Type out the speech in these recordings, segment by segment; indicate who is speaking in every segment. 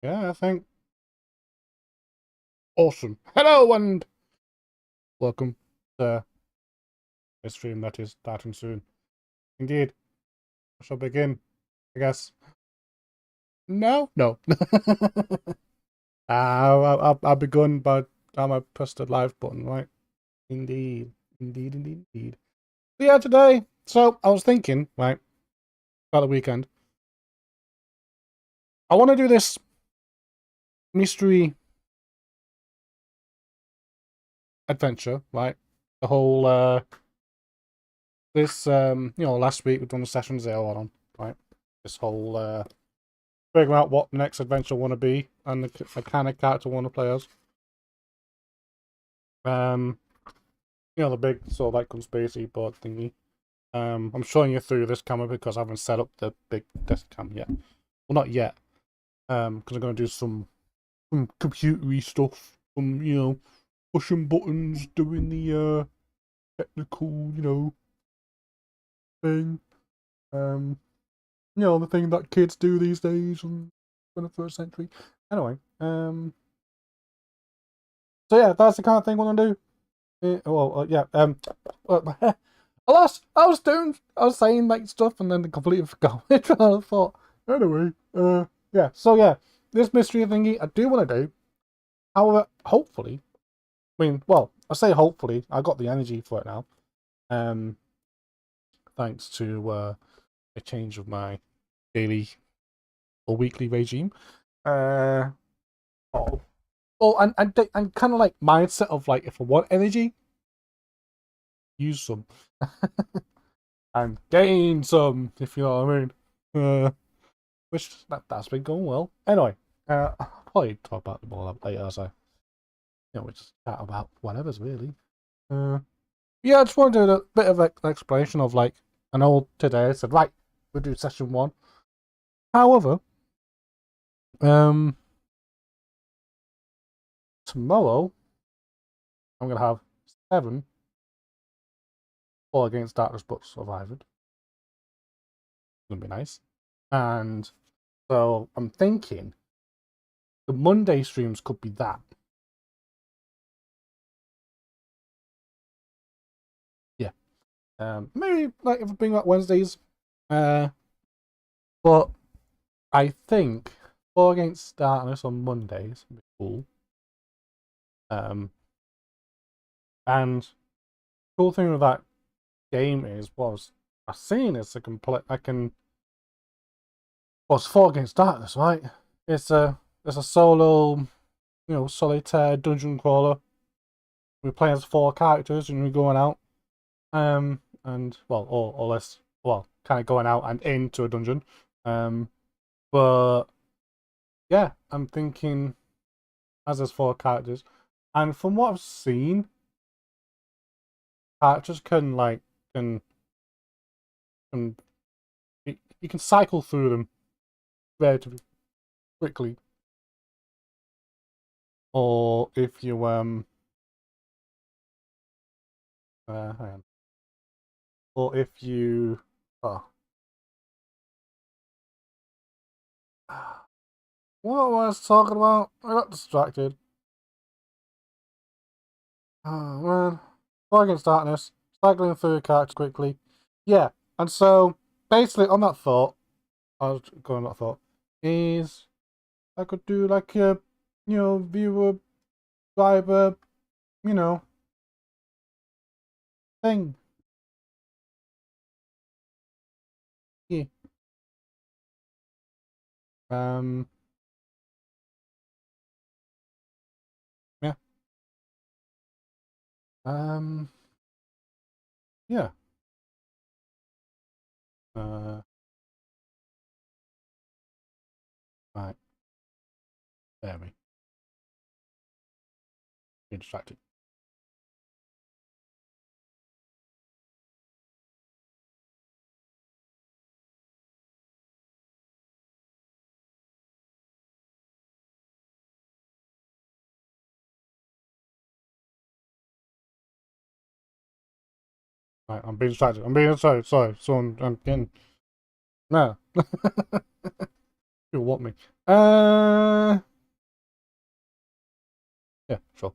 Speaker 1: Yeah, I think. Awesome. Hello and welcome to a stream that is starting soon. Indeed. I shall begin, I guess. No? No. I'll begun by time I press the live button, right? Indeed. Indeed, indeed, indeed. But yeah, today, so I was thinking, right, about the weekend. I want to do this mystery adventure, right? The whole, last week we've done the session 0 on, right? This whole, figure out what the next adventure I want to be and the kind of character I want to play as. The big sort of like conspiracy board thingy. I'm showing you through this camera because I haven't set up the big desk cam yet. Well, not yet. Because I'm gonna do some computery stuff, some pushing buttons, doing the technical, thing. The thing that kids do these days in the 21st century. Anyway, so yeah, that's the kind of thing we're gonna do. Yeah. I was saying like stuff and then completely forgot which one I thought. Anyway, yeah. So yeah, this mystery thingy I do want to do. However, hopefully, I say hopefully, I got the energy for it now. Thanks to a change of my daily or weekly regime. And kind of like mindset of like if I want energy, use some and gain some, if you know what I mean. Which that's been going well. Anyway, I'll probably talk about them all later as we just chat about whatever's really. Yeah, I just wanted to do a bit of an explanation of like I know today I said right, we'll do session 1. However, tomorrow I'm gonna have 7 All Against Darkness books survived. It's gonna be nice. And so I'm thinking the Monday streams could be that. Yeah. Maybe like if I bring back Wednesdays. But I think All Against Darkness on Mondays would be cool. And cool thing with that game was I've seen it's a complete it's 4 Against Darkness, right? It's a solo, solitaire dungeon crawler. We play as 4 characters and we're going out. And or less, kind of going out and into a dungeon. But yeah, I'm thinking as there's 4 characters, and from what I've seen, characters can you can cycle through them relatively quickly, or if you hang on, or if you what was I talking about? I got distracted. Oh man, 4 Against Darkness, cycling through characters quickly. Yeah, and so basically on that thought, I was going on that thought is I could do like a viewer driver thing. Yeah. Um. Yeah. Um. Yeah. Right. There we. Get distracted. Right. I'm being distracted. I'm being sorry. Sorry. So I'm getting no. You want me? Yeah, sure.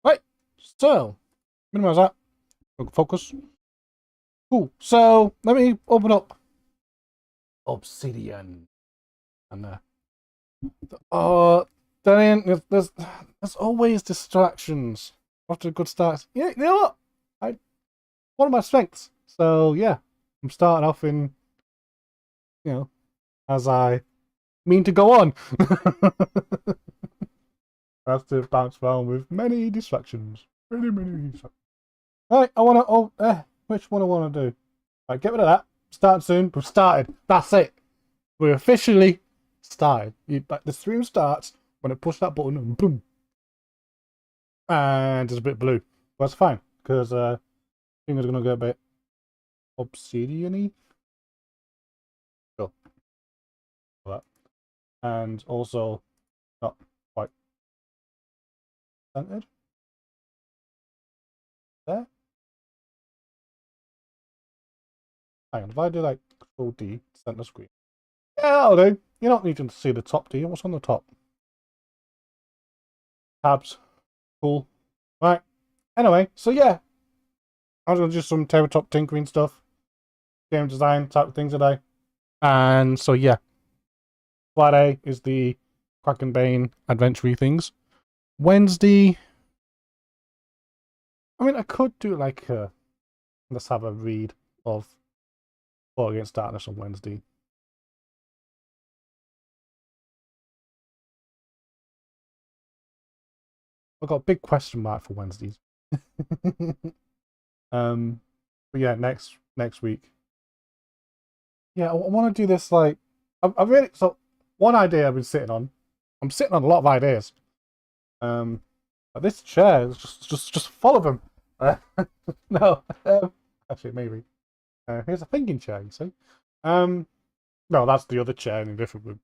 Speaker 1: Right, so minimize that. Focus. Cool. So let me open up Obsidian and then there's always distractions after a good start. Yeah, you know what? One of my strengths. So yeah, I'm starting off in as I mean to go on. I have to bounce around with many distractions. Many distractions. Right, I wanna which one I wanna do? Right, get rid of that. Start soon. We've started. That's it. We're officially started. The stream starts when I push that button and boom. And it's a bit blue. But that's fine, because things are gonna get a bit obsidian-y. Sure. That. And also not quite centered. There. Hang on, if I do like Control D, center screen. Yeah, that'll do. You don't need to see the top, do you? What's on the top? Tabs. Cool. Right. Anyway, so yeah. I was gonna do some tabletop tinkering stuff. Game design type of things today. And so yeah. Friday is the Kraken Bane adventure things. Wednesday, I mean, I could do like let's have a read of War Against Darkness on Wednesday. I've got a big question mark for Wednesdays. But yeah, next week. Yeah, I want to do this like I really so one idea I've been sitting on. I'm sitting on a lot of ideas. But this chair is just full of them. No, actually maybe. Here's a thinking chair. You see. No, that's the other chair in a different room.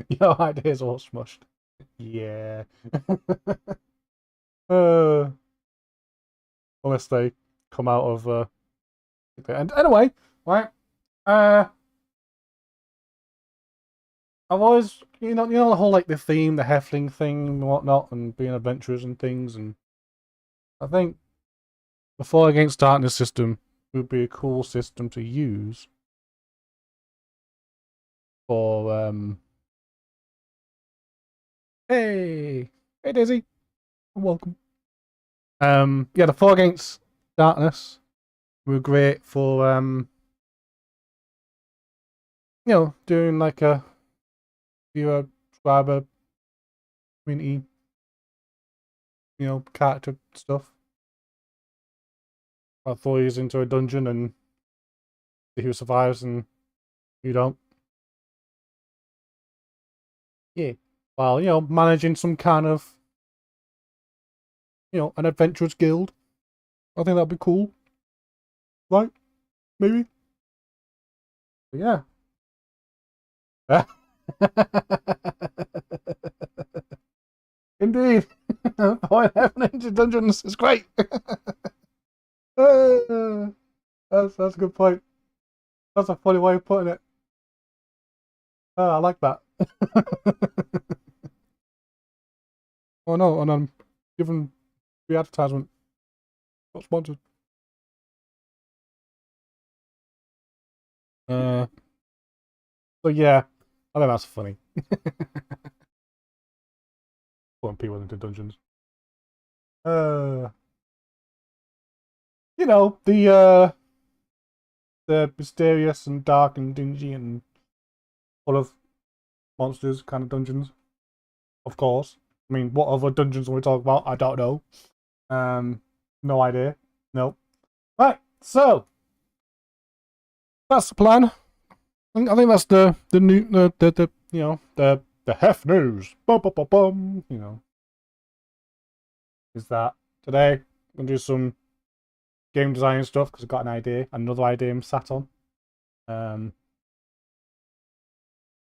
Speaker 1: Your ideas all smushed. Yeah. Unless they come out of and anyway, right? I've always you know the whole like the theme, the Heffling thing and whatnot, and being adventurers and things, and I think the Fall Against Darkness system would be a cool system to use for hey Daisy, welcome. Yeah, the Fall Against Darkness were great for doing like a viewer subscriber community, character stuff. I throw you into a dungeon and see who survives and who don't. Yeah. While, managing some kind of, an adventurers guild. I think that'd be cool. Right? Maybe? But yeah. Indeed. Point heaven into dungeons is great. That's a good point. That's a funny way of putting it. I like that. Oh no, and I'm giving the advertisement. Not sponsored. So yeah, I think that's funny. Putting people into dungeons. The mysterious and dark and dingy and full of monsters kind of dungeons. Of course. I mean, what other dungeons are we talking about? I don't know. No idea. Nope. Right, so that's the plan. I think that's the new the Heff news. Bum, bum, bum, bum, is that today I'm gonna do some game design stuff because I've got an idea, another idea I'm sat on.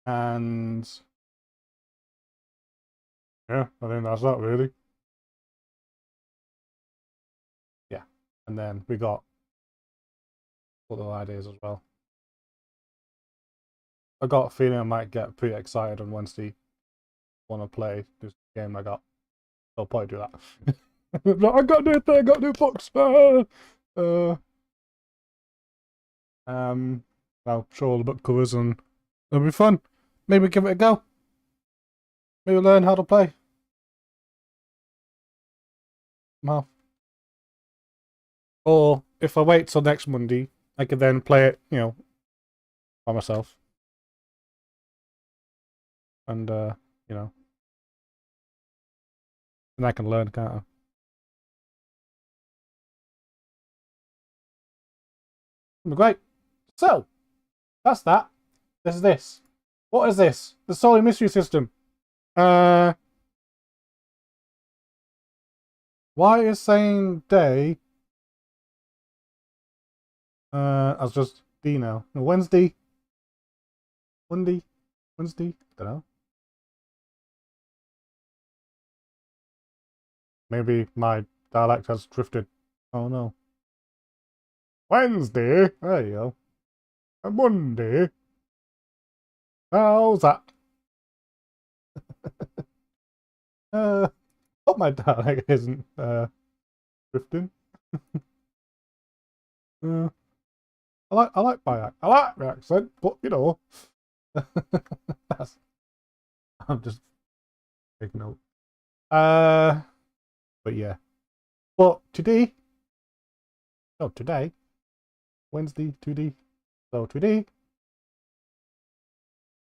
Speaker 1: And yeah, I think that's that really. Yeah, and then we got other ideas as well. I got a feeling I might get pretty excited on Wednesday. Want to play this game I got. I'll probably do that. I got new thing, I got new books. I'll show all the book covers and it'll be fun. Maybe give it a go. Maybe learn how to play. Well, or if I wait till next Monday, I could then play it, you know, by myself. And you know, and I can learn, can't I? It'll be great. So, that's that. This is this. What is this? The Solo Mystery System. Why is saying day? I was just D now. No, Wednesday. Monday. Wednesday. Don't know. Maybe my dialect has drifted. Oh no. Wednesday. There you go. And Monday. How's that? Hope my dialect isn't drifting. I like my accent, but you know, that's, I'm just taking note. But yeah, but today, Wednesday, 2D. So today,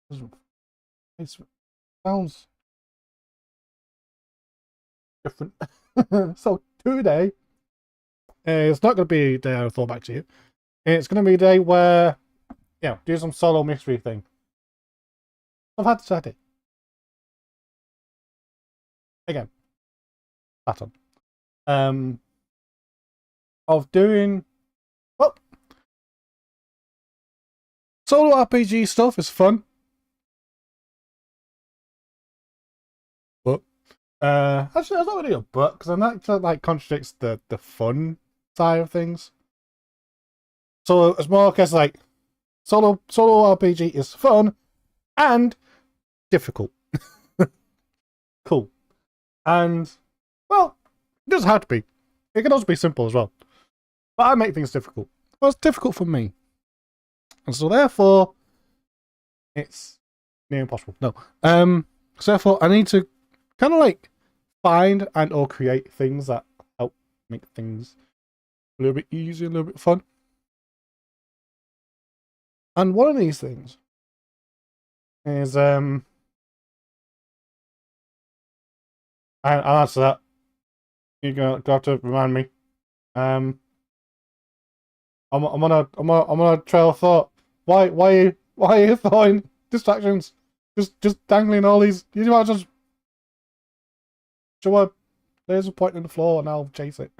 Speaker 1: it sounds different. So today, it's not going to be a day I thought back to you. It's going to be a day where, you know, do some solo mystery thing. I've had to set it. Again. Pattern. Of doing, well, solo RPG stuff is fun. But, actually, that's not really a but, because I'm not, like, contradicts the fun side of things. So it's more because like solo RPG is fun and difficult. Cool. And well, it doesn't have to be. It can also be simple as well. But I make things difficult. Well, it's difficult for me. And so therefore it's near impossible. No. So therefore I need to kind of like find and or create things that help make things a little bit easier, a little bit fun. And one of these things is I'll answer that. You're gonna have to remind me. I'm on a trail of thought. Why are you throwing distractions? Just dangling all these. You might just show a laser point in the floor and I'll chase it.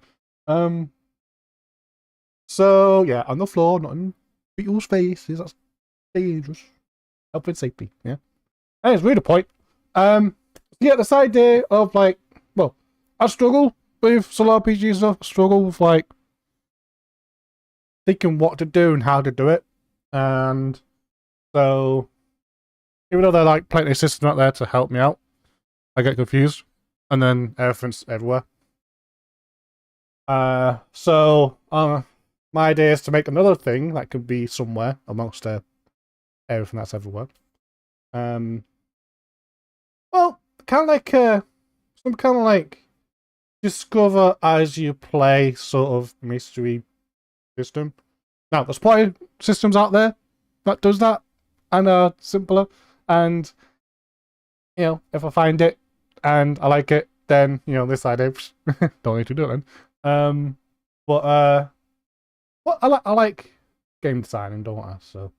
Speaker 1: So yeah, on the floor, not in people's faces. That's dangerous. Help with safety. Yeah. Anyways, read the point. Yeah, this idea of like, well, I struggle with solo RPG stuff. Struggle with like thinking what to do and how to do it, and so even though they're like plenty of systems out there to help me out, I get confused, and then everything's everywhere. So my idea is to make another thing that could be somewhere amongst everything that's everywhere. Well, kind of like some kind of like discover as you play sort of mystery system. Now, there's plenty of systems out there that does that and are simpler. And you know, if I find it and I like it, then you know this idea don't need to do it then. But well, I like game designing, don't I? So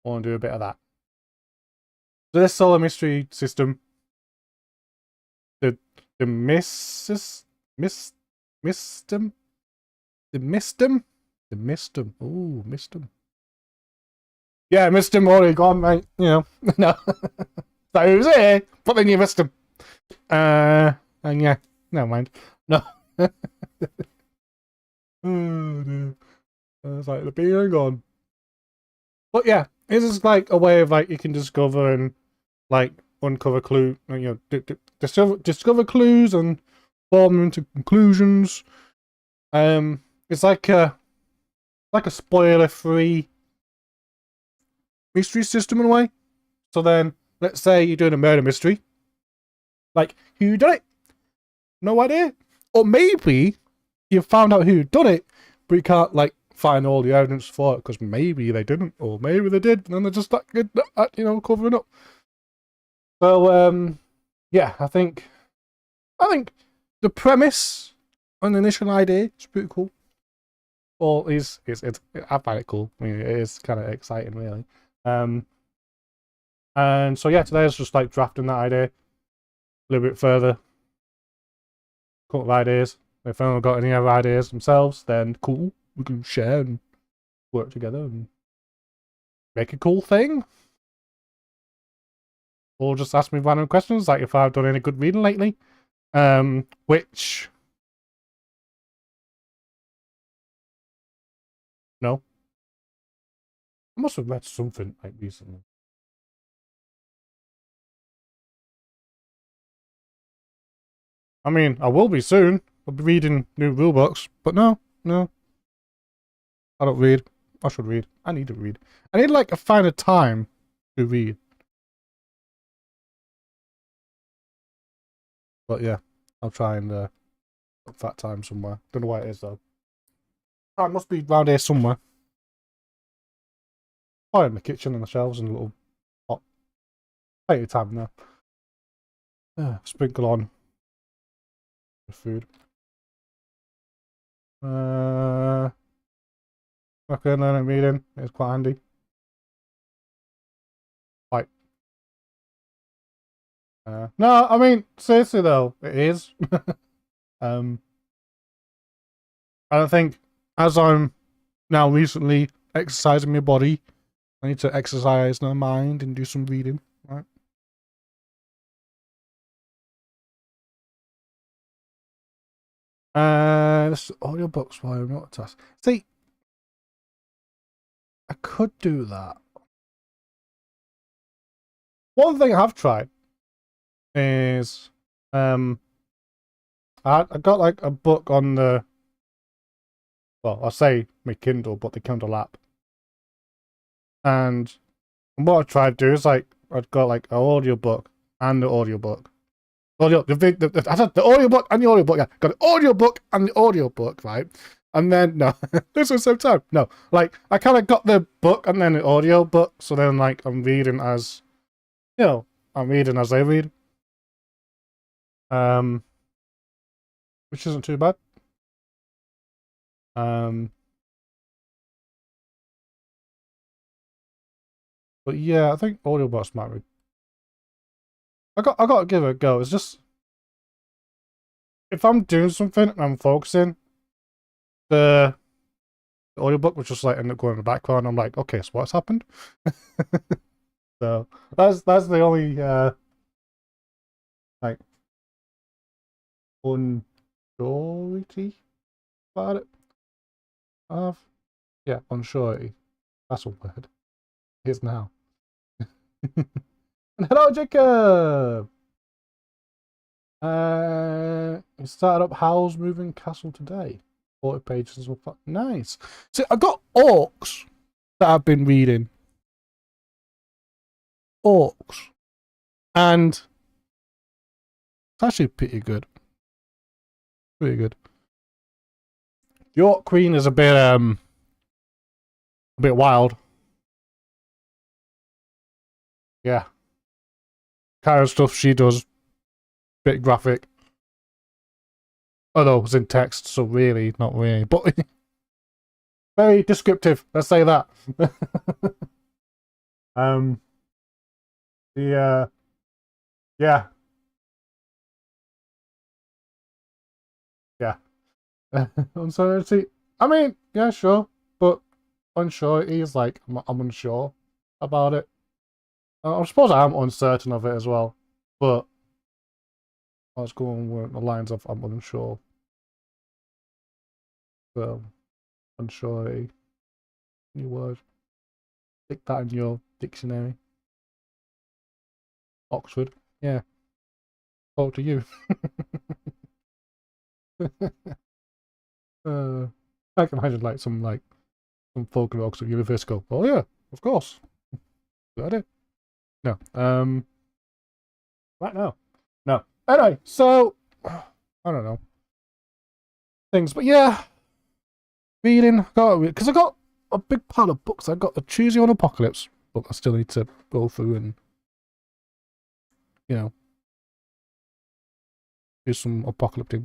Speaker 1: I want to do a bit of that. So this solo mystery system, the Mistem. Ooh, Mistem. Yeah, missed him already gone, mate. You know, no. So he was here, but then you missed him. And yeah, never mind. No. Oh, dude. It's like the being gone. But yeah, this is like a way of like you can discover and like uncover clue, discover clues and form them into conclusions. It's like a spoiler-free mystery system in a way. So then, let's say you're doing a murder mystery, like who done it? No idea. Or maybe you found out who done it, but you can't like find all the evidence for it because maybe they didn't, or maybe they did, and then they're just like covering up. So yeah, I think the premise and the initial idea is pretty cool. Well, it's I find it cool. I mean, it is kind of exciting, really. And so yeah, today I was just like drafting that idea a little bit further. Couple of ideas. If anyone got any other ideas themselves, then cool. We can share and work together and make a cool thing. Or just ask me random questions, like if I've done any good reading lately. Which no. I must have read something like recently. I mean, I will be soon. I'll be reading new rulebooks, but no, I don't read. I should read. I need to read. I need like find a time to read. But yeah, I'll try and put that time somewhere. Don't know where it is though. Oh, it must be around here somewhere. Oh, in the kitchen and the shelves and a little pot. Plenty of time there. Sprinkle on the food. Okay, then I'm reading. It's quite handy. Like, no, I mean seriously though, it is. um, I don't think as I'm now recently exercising my body, I need to exercise my mind and do some reading. Right. This audiobooks while I'm not a task. See, I could do that. One thing I have tried is I got like a book on the, well, I'll say my Kindle, but the Kindle app. And what I tried to do is like I've got like an audiobook and the audiobook. I said the audiobook and the audiobook, yeah. Got the audiobook and the audiobook, right? And then no, this was same time. No, like I kind of got the book and then the audiobook, so then like I'm reading as, I'm reading as I read. Which isn't too bad. But yeah, I think audiobooks might be. I got to give it a go. It's just if I'm doing something and I'm focusing, the audiobook would just like end up going in the background. I'm like, okay, so what's happened? So that's the only like unsurety about it. Yeah, unsurety. That's a word. It is now. And hello, Jacob. We started up Howl's Moving Castle today. 40 pages of nice. So I got Orcs that I've been reading. Orcs. And it's actually pretty good. Pretty good. The Orc Queen is a bit wild. Yeah. Kind of stuff she does. Bit graphic. Although it's in text, so really, not really. But very descriptive, let's say that. The yeah. Yeah. Uncertainty. I mean, yeah, sure. But unsurety is like I'm unsure about it. I suppose I am uncertain of it as well. But I was going with the lines of I'm unsure. So unsurety. New word. Stick that in your dictionary. Oxford. Yeah. Talk to you. I can imagine like some folk at Oxford University go, oh yeah, of course. Got it. No. Right now. No. Anyway, so I don't know. Things, but yeah. Reading, because I got a big pile of books. I got the Choose Your Own Apocalypse book I still need to go through and do some apocalyptic.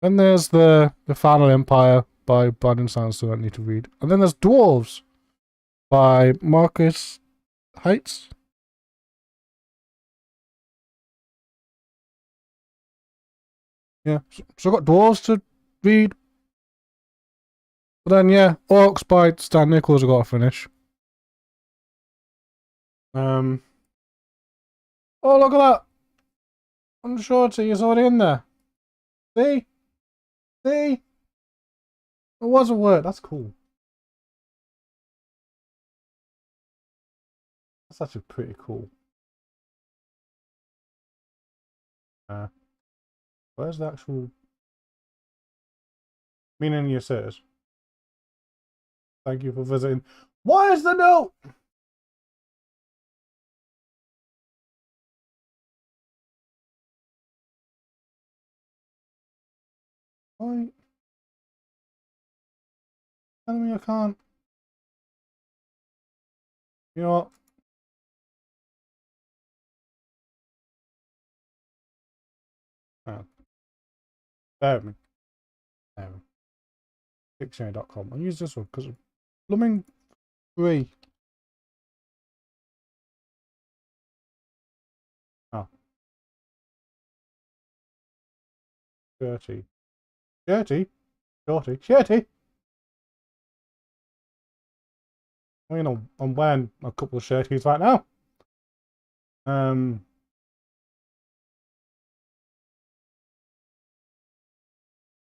Speaker 1: Then there's the Final Empire by Brandon Sanderson I need to read. And then there's Dwarves by Marcus Heights. Yeah, so I got Dwarves to read. But then yeah, Orcs by Stan Nichols I got to finish. Oh look at that! Unsurety is already in there. See? See? It was a word. That's cool. That's actually pretty cool. Where's the actual meaning you says? Thank you for visiting. Why is the note? Why? Tell me I can't. You know what? Oh. Bear with me. Dictionary.com. I'll use this one because blooming free. Oh. Shirty. Shirty? Shorty. Shirty? Well, you know, I'm wearing a couple of shirties right now. I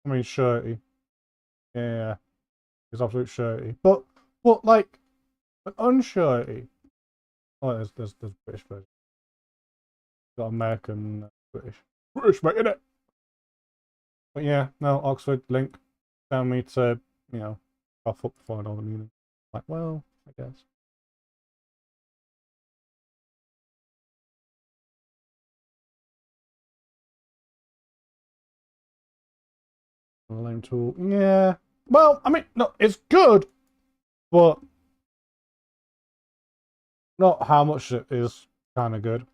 Speaker 1: mean, shirty. Yeah. It's absolute shirty. But like, an unshirty. Oh, there's British version. Got American, British. British, mate, innit? But yeah, no, Oxford link found me to, cough up before I know the meaning. Like, well, I guess. Lame tool. Yeah. Well, I mean, no, it's good, but not how much it is kind of good.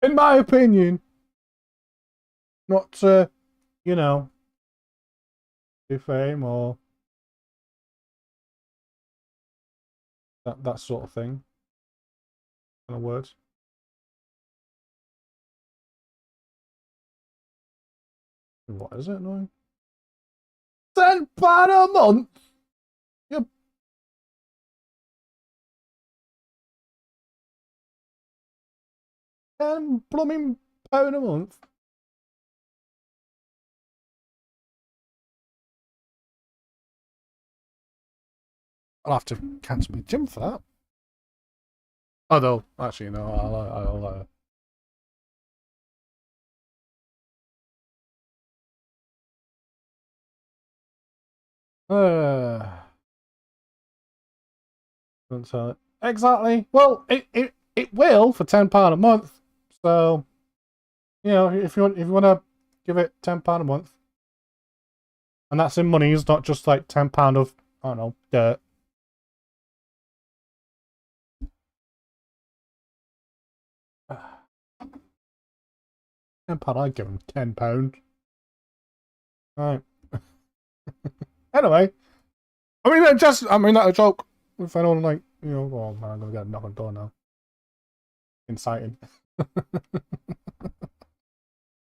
Speaker 1: In my opinion. Not to, defame or that sort of thing. Kind of words. What is it now? £10 a month? Yep. £10 blooming pound a month? I'll have to cancel my gym for that. Although, actually, no, I'll don't tell it. Exactly. Well, it will for £10 a month. So, if you want to give it £10 a month, and that's in money, it's not just like £10 of, I don't know, dirt. £10, I'd give him £10. Right. Anyway, I mean that a joke. If I don't like, oh man, I'm gonna get a knock on the door now. Inciting.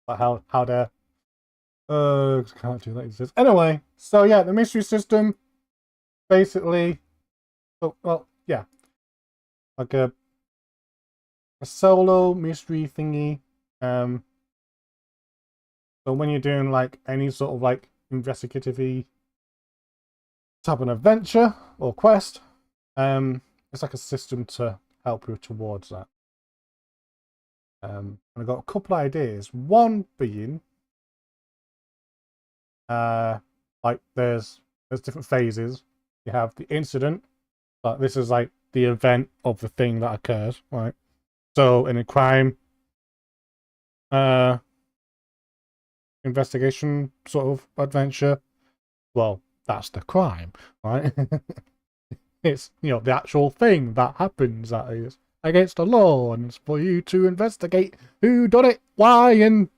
Speaker 1: But how dare? Can't do that exist. Anyway, so yeah, the mystery system, basically, well, yeah, like a solo mystery thingy. So when you're doing like any sort of like investigative-y have an adventure or quest. It's like a system to help you towards that. And I've got a couple of ideas. One being, like there's different phases. You have the incident, like this is like the event of the thing that occurs, right? So in a crime, investigation sort of adventure, well, that's the crime, right? It's, you know, the actual thing that happens that is against the law, and it's for you to investigate who done it, why, and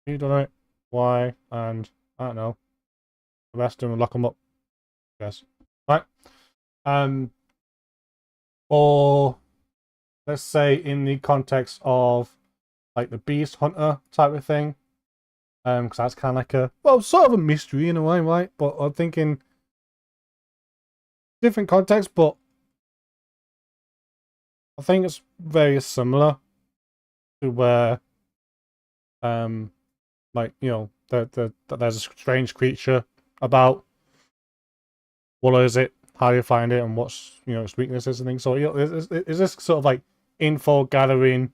Speaker 1: who done it, why, and I don't know, arrest them and lock them up, I guess. Right? Or let's say in the context of like the beast hunter type of thing, because that's kind of like a, well, sort of a mystery in a way, right? But I'm thinking different context, but I think it's very similar to where, like, you know, there's a strange creature about. What is it? How do you find it? And what's, you know, its weaknesses and things. So, you know, is this sort of like info gathering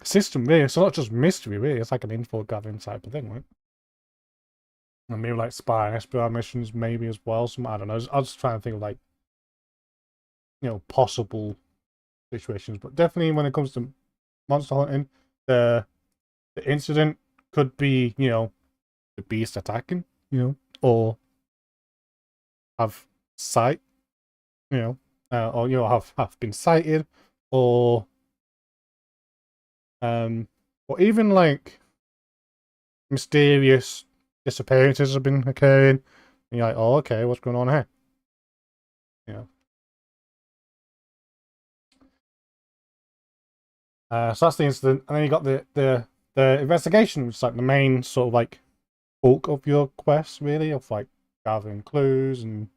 Speaker 1: system, really? It's not just mystery, really. It's like an info gathering type of thing, right? And maybe like spy and espionage missions, maybe as well. Some, I don't know. I was just trying to think of like, you know, possible situations. But definitely when it comes to monster hunting, the incident could be, you know, the beast attacking, you know, or have sight, you know, or, you know, have been sighted, or even like mysterious disappearances have been occurring. And you're like, oh, okay, what's going on here? You know. So that's the incident, and then you got the investigation, which is like the main sort of like bulk of your quest, really, of like gathering clues and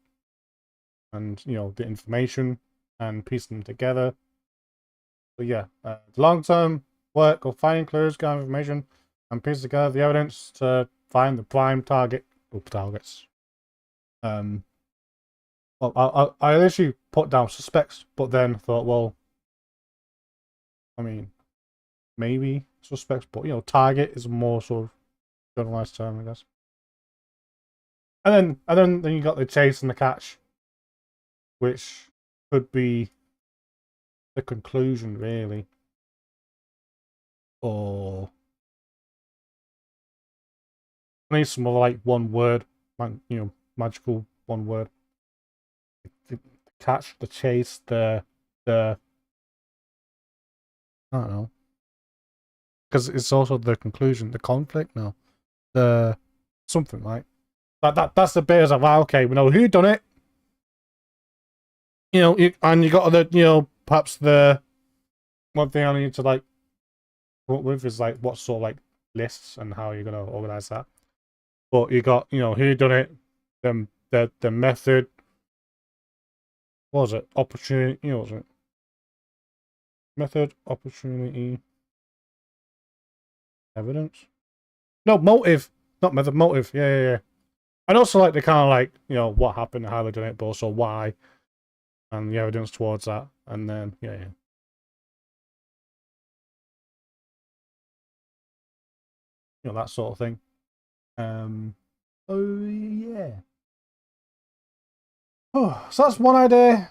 Speaker 1: you know, the information and piecing them together. But yeah, the long term work of finding clues, gathering information, and piecing together the evidence to find the prime target or targets. Well, I initially put down suspects, but then thought, well, I mean, maybe suspects, but, you know, target is a more sort of generalized term, I guess. And then you got the chase and the catch, which could be the conclusion, really, or I need some more like one word, you know, magical one word. The catch, the chase, the I don't know, because it's also the conclusion, the conflict. No, the something, right? That's the bit as like, wow, okay, we know who done it. You know, and you got the, you know, perhaps the one thing I need to like come up with is like what sort of like lists and how you're gonna organize that. But you got, you know, who done it, the method, what was it? Opportunity, you know, what was it? Method, opportunity, evidence. No, motive, not method, motive. Yeah. And also like the kind of like, you know, what happened, how they done it, but also why, and the evidence towards that, and then yeah. You know, that sort of thing. Oh yeah. Oh, so that's one idea.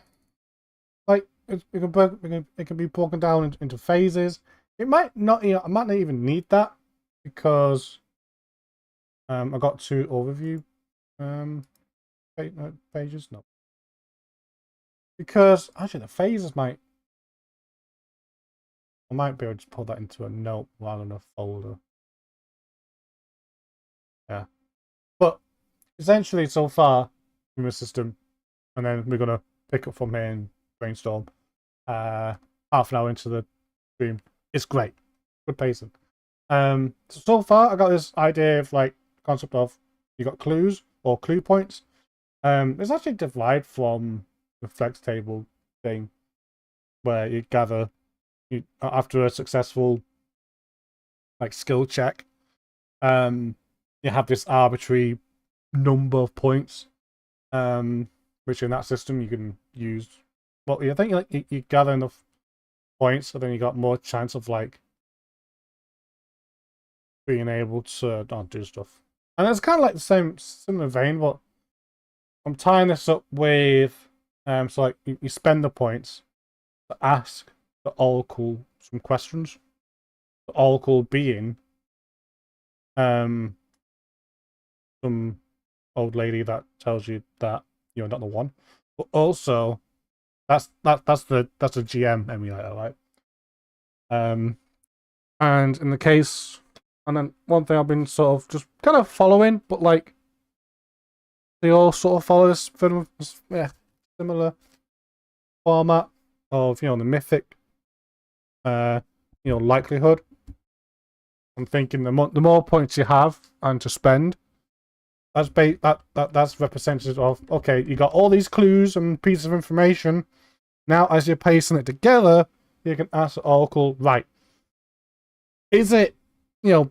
Speaker 1: Like it can be broken down into phases. It might not, you know, I might not even need that because I got two overview pages. No, because actually the phases I might be able to put that into a note rather than a folder. Yeah, but essentially so far from the system, and then we're gonna pick up from here and brainstorm. Half an hour into the stream, it's great, good pacing. So far I got this idea of like concept of you got clues or clue points. It's actually derived from the flex table thing, where you gather you after a successful like skill check. you have this arbitrary number of points, which in that system you can use. Well, I think like you gather enough points, so then you got more chance of like being able to not do stuff. And it's kind of like the same similar vein, but I'm tying this up with so like you spend the points to ask the oracle some questions. The oracle being some old lady that tells you that you're not the one, but also that's the GM emulator, right? And in the case, and then one thing I've been sort of just kind of following, but like they all sort of follow this similar format of the mythic likelihood. I'm thinking the more points you have and to spend, that's representative of, okay, you got all these clues and pieces of information. Now as you're piecing it together, you can ask the oracle, right, is it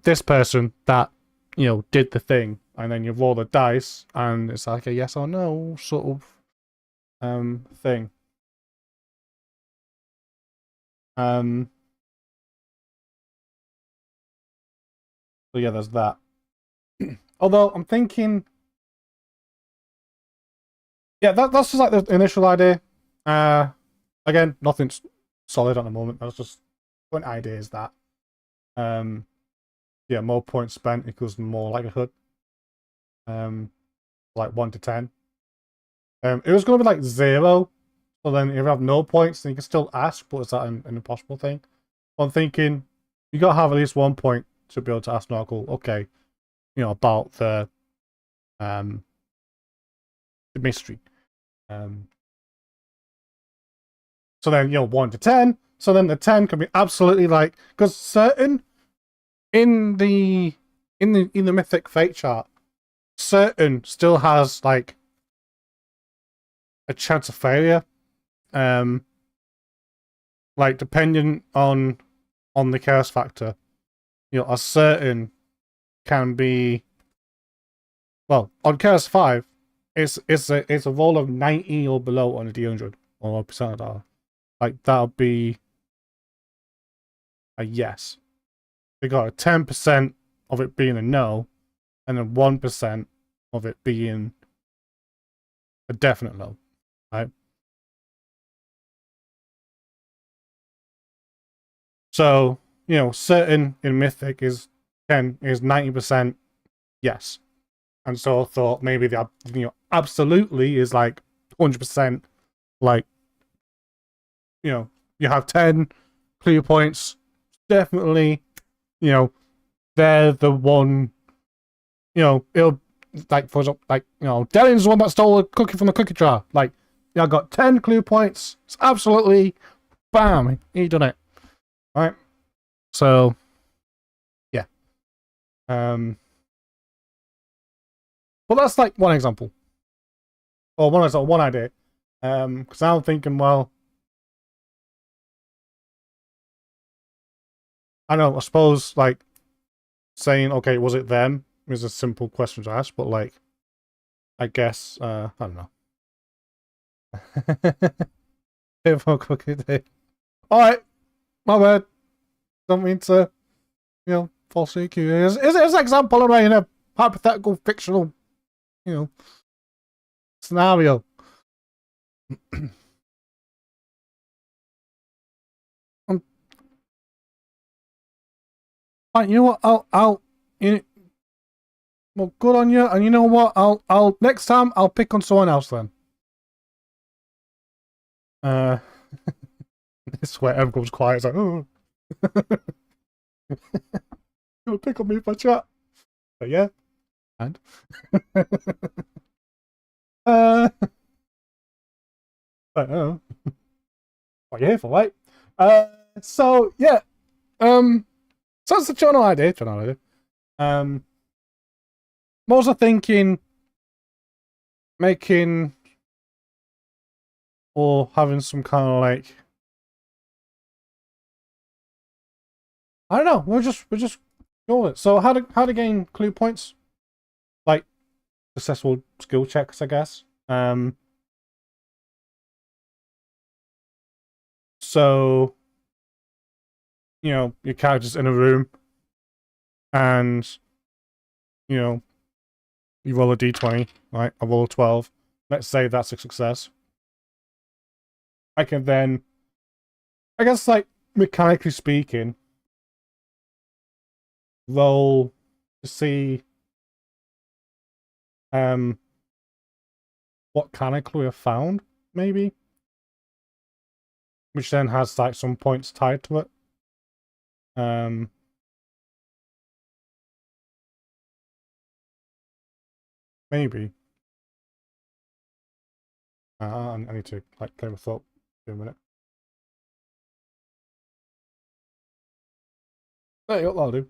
Speaker 1: this person that did the thing? And then you roll the dice and it's like a yes or no sort of thing. So yeah, there's that. Although I'm thinking, yeah, that's just like the initial idea. Again, nothing's solid at the moment. That's just one idea is that. Yeah, more points spent equals more likelihood. Like 1 to 10. It was going to be like 0. So then if you have no points, then you can still ask, but is that an impossible thing? I'm thinking you got to have at least 1 point to be able to ask an oracle, okay, about the mystery. So then 1 to 10. So then the 10 can be absolutely like, because certain in the mythic fate chart, certain still has like a chance of failure. Like depending on the chaos factor, a certain can be, well, on chaos 5, it's a roll of 90 or below on a D100 or percentile. Like that'll be a yes. They got a 10% of it being a no, and then 1% of it being a definite no, right? So, certain in Mythic is 90% yes. And so I thought maybe the absolutely is like 100%, like you have 10 clear points, definitely, they're the one, it'll, like, for example, like, Dylan's the one that stole a cookie from the cookie jar. Like, I got 10 clue points. It's absolutely, bam, he done it. Right? So, yeah. But that's like one example. Or one idea. Because I'm thinking, well, I know, I suppose, like, saying, okay, was it them is a simple question to ask, but, like, I guess, I don't know. Alright, my bad. Don't mean to, falsely accuse. It's an example anyway in a hypothetical, fictional, scenario. You know what? Well, good on you. And you know what? I'll next time I'll pick on someone else then. This where everyone goes quiet. It's like, oh, you'll pick on me if I chat. But yeah, and I don't know what you're here for, right? So yeah, so that's the channel idea. I'm also thinking making or having some kind of like, I don't know. We're just Sure. So how to gain clue points? Like successful skill checks, I guess. So your character's in a room, and you roll a d20, right? I roll a 12. Let's say that's a success. I can then, I guess, like mechanically speaking, roll to see what kind of clue I found, maybe, which then has like some points tied to it. Maybe. I need to like clear my thought for a minute. There you go, that'll do.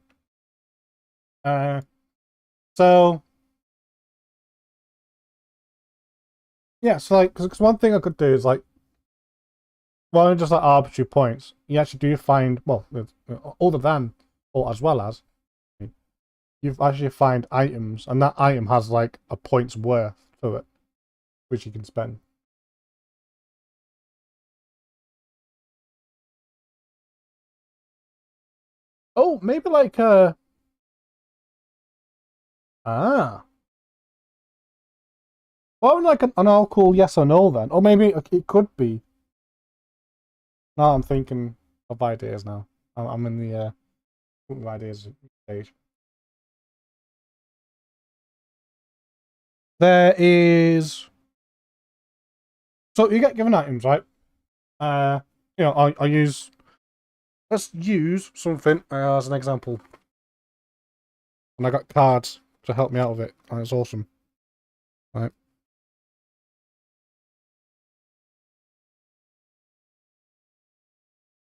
Speaker 1: So yeah, so like, because one thing I could do is like, rather than just like arbitrary points, you actually do find, well, other than or as well as, you actually find items, and that item has like a point's worth to it, which you can spend. Oh, maybe like ah, well, like an all cool yes or no then, or maybe it could be. Now I'm thinking of ideas now. I'm in the ideas stage. There is, so you get given items, right? I use, let's use something as an example. And I got cards to help me out with it, and it's awesome. Right? Of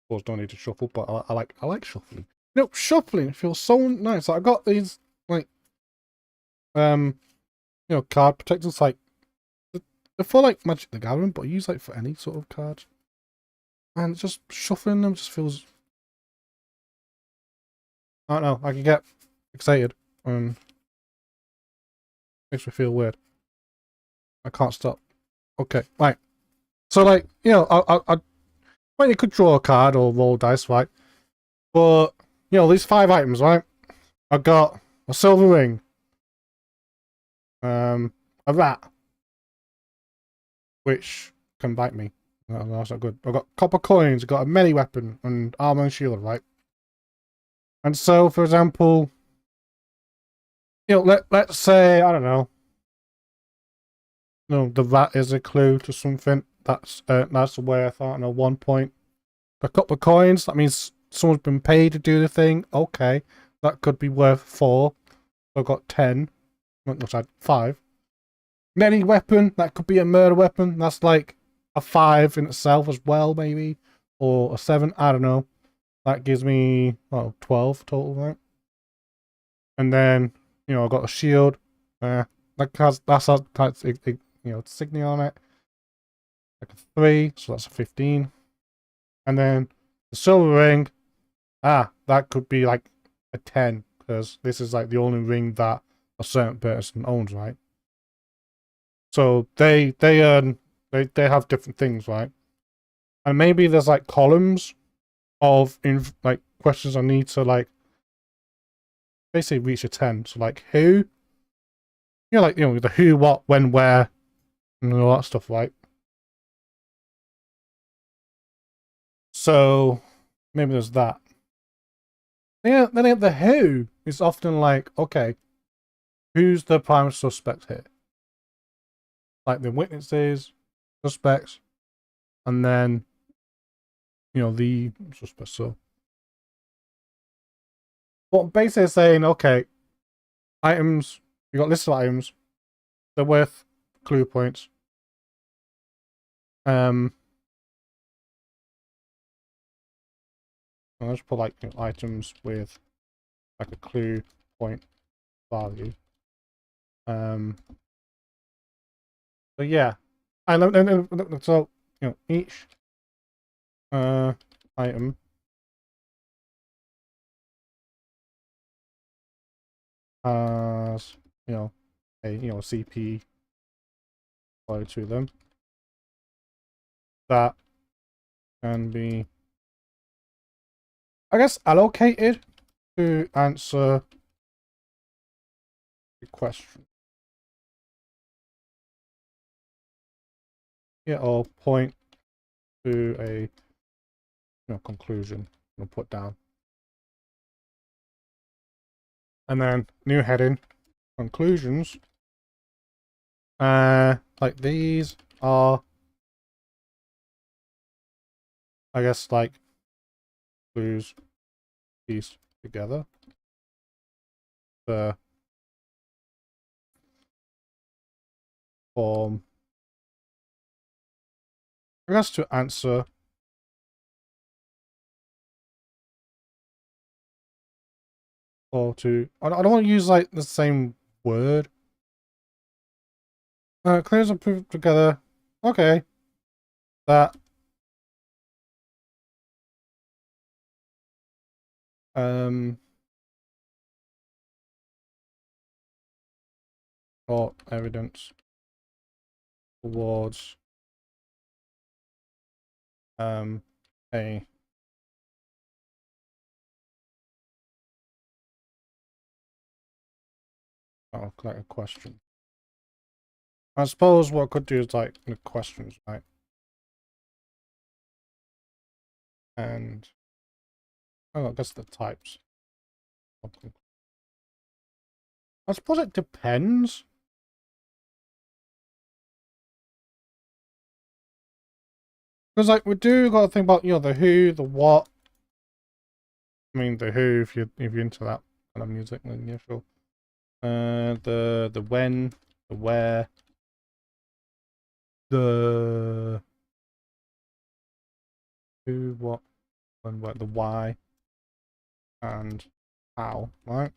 Speaker 1: course, don't need to shuffle, but I like shuffling. Shuffling feels so nice. Like, I got these like card protectors, like they're for like Magic the Gathering, but I use like for any sort of card. And just shuffling them just feels, I don't know, I can get excited and makes me feel weird. I can't stop. Okay, right. So like, well, you could draw a card or roll dice, right? But these 5 items, right? I got a silver ring, a rat, which can bite me. That's not good. I got copper coins, I got a melee weapon, and armor and shield, right? And so, for example, let's say, I don't know, the rat is a clue to something. That's worth, I don't know, 1 point. A couple of coins, that means someone's been paid to do the thing. Okay, that could be worth 4. I've got 10, which I had 5. Melee weapon, that could be a murder weapon. That's like a 5 in itself as well, maybe, or a 7. I don't know. That gives me 12 total, right? And then I got a shield. That's insignia on it. Like a 3, so that's a 15. And then the silver ring, that could be like a 10, because this is like the only ring that a certain person owns, right? So they have different things, right? And maybe there's like columns of like questions I need to like basically reach a 10. So like who, the who, what, when, where, and all that stuff, right? So maybe there's that. Yeah, then the who is often like, okay, who's the prime suspect here? Like the witnesses, suspects, and then the suspects. So, but basically saying, okay, items, you got lists of items, they're worth clue points. I'll just put like items with like a clue point value. So yeah, and so each item as a CP applied to them that can be, I guess, allocated to answer the question. Yeah, or point to a conclusion we'll put down. And then new heading, conclusions. Like these are, I guess, like clues pieced together. The form, I guess, to answer or to, I don't want to use like the same word. Clues are put together. Okay. That or evidence towards a like a question. I suppose what I could do is like the questions, right? And I guess the types. I suppose it depends. Because like we do got to think about the who, the what. I mean the who if you're into that kind of music, then yeah, sure. The when, the where, the who, what, when, where, the why, and how, right?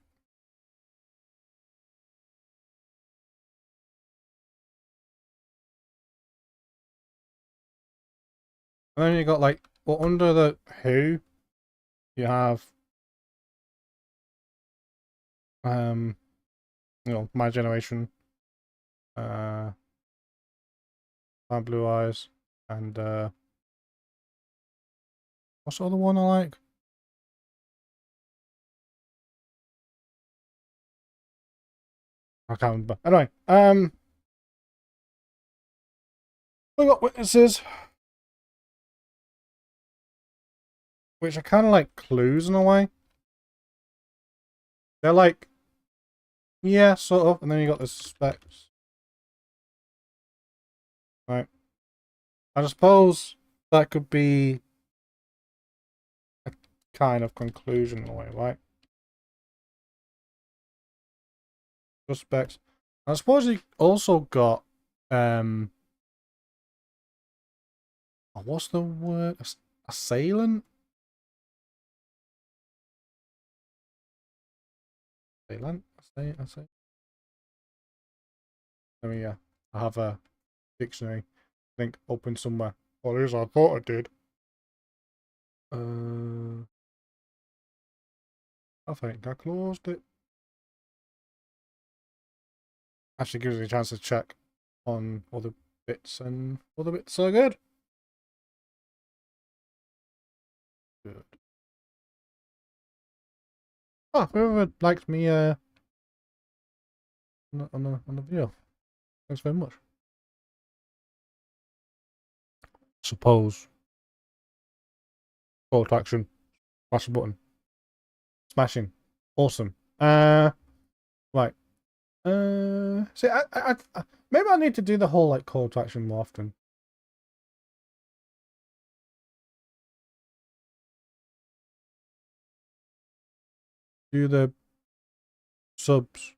Speaker 1: And then you got like, well, under the who, you have my generation, my blue eyes, and what's the other one I like? I can't remember. Anyway, we got witnesses, which are kind of like clues in a way. They're like, yeah, sort of, and then you got the suspects. Right. I suppose that could be a kind of conclusion in a way, right? Suspects. I suppose you also got what's the word? Assailant? Assailant? Assailant? I mean, yeah, I have a dictionary link open somewhere. Or at least I thought I did. I think I closed it. Actually gives me a chance to check on other bits, and other bits are good. Good. Oh, whoever liked me on the video. Thanks very much. Suppose. Call to action. Smash the button. Smashing. Awesome. Right. See, I maybe I need to do the whole like call to action more often. Do the subs.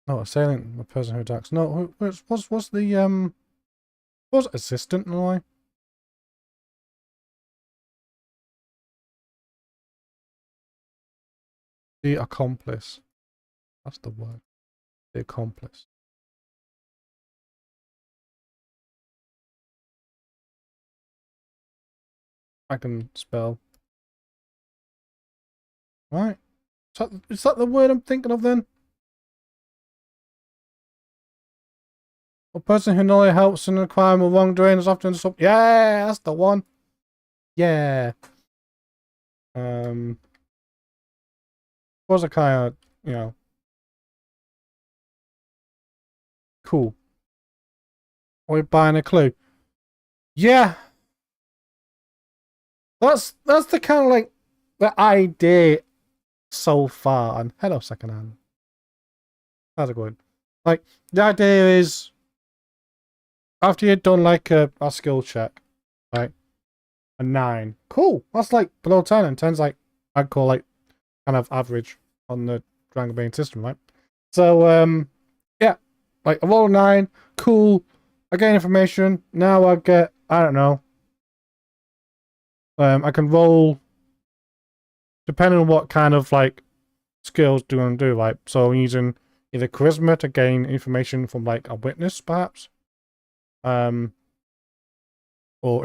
Speaker 1: No, assailant, the person who attacks. No, what's the what's assistant in a way? The accomplice. That's the word. The accomplice. I can spell. Right. Is that the word I'm thinking of then? A person who knowledge helps in a crime or wrongdoing is often something. Yeah, that's the one. Yeah. Was a kind of, you know, cool. We're buying a clue. Yeah. That's the kind of like the idea so far. And hello, secondhand. How's it going? Like the idea is after you've done like a skill check, right? A 9. Cool. That's like below 10, and 10's like I'd call like kind of average on the Dragon Bane system, right? So yeah. Like I rolled a 9, cool. I gain information. Now I get, I don't know. I can roll depending on what kind of like skills do I want to do. Like, so I'm using either charisma to gain information from like a witness, perhaps. Or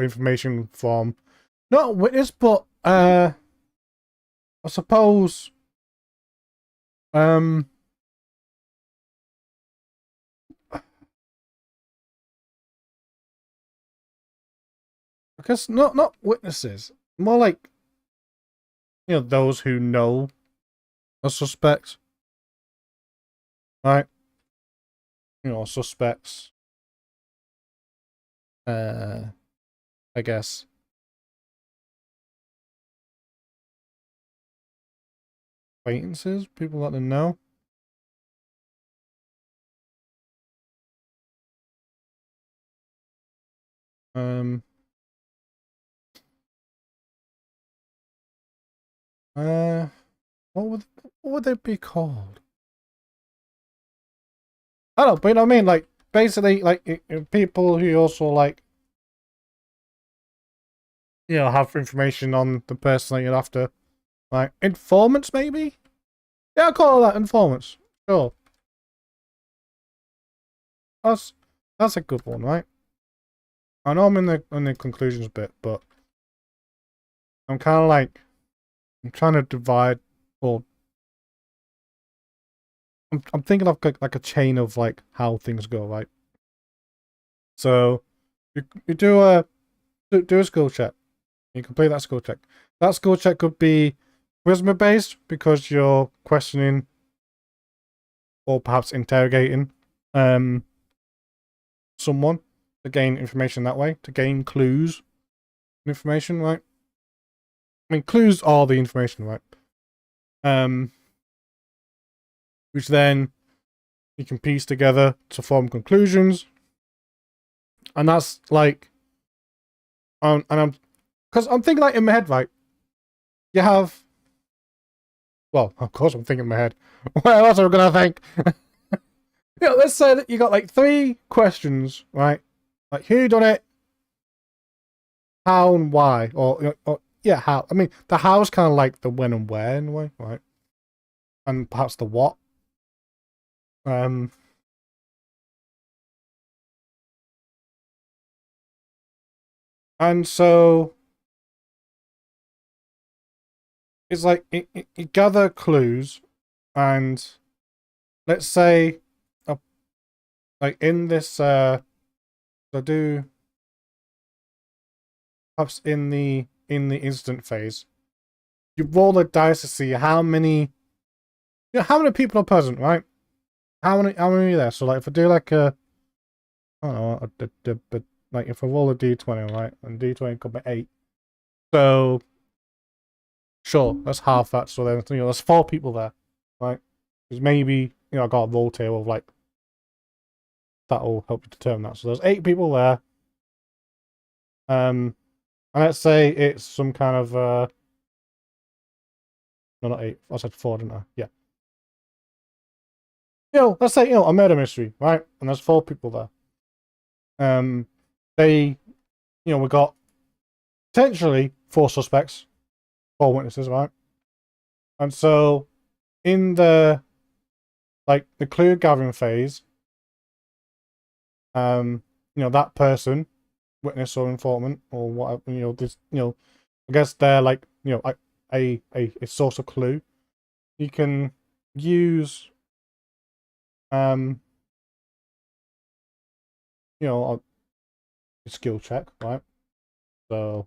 Speaker 1: information from not a witness, but I suppose because not witnesses, more like, you know, those who know a suspect, right? You know, suspects. I guess acquaintances, people let them know. What would they be called? I don't know, but you know what I mean? Like, basically, like, people who also, like, you know, have information on the person that you're after. Like, informants, maybe? Yeah, I'll call that informants. Sure. That's a good one, right? I know I'm in the conclusions bit, but I'm kind of like, I'm trying to divide, or I'm thinking of like a chain of like how things go, right? So you do a skill check. You complete that skill check. That skill check could be charisma based because you're questioning or perhaps interrogating someone to gain information that way, to gain clues information, right? I mean, clues are the information, right? Which then you can piece together to form conclusions. And that's like, and I'm, because I'm thinking like in my head, right? You have, well, of course I'm thinking in my head. What else am I gonna think? Yeah, let's say that you got like 3 questions, right? Like who done it, how and why, or yeah, how. I mean, the how's kind of like the when and where in a way, right? And perhaps the what. And so it's like you gather clues, and let's say, like in this, I do perhaps in the instant phase, you roll the dice to see how many, you know, how many people are present, right? How many are there? So like if I do like a, I don't know, but like if I roll a d20, right, and d20 could be 8, so sure, that's half that. So then, you know, there's 4 people there, right? Because maybe, you know, I got a roll table of like, that'll help you determine that. So there's 8 people there. And let's say it's some kind of no, not 8. I said 4, didn't I? Yeah. You know, let's say, you know, a murder mystery, right? And there's 4 people there. They, you know, we got potentially 4 suspects, 4 witnesses, right? And so in the, like, the clue gathering phase, you know, that person, witness or informant or whatever, you know, this, you know, I guess they're like, you know, a source of clue. you can use you know, a skill check, right? So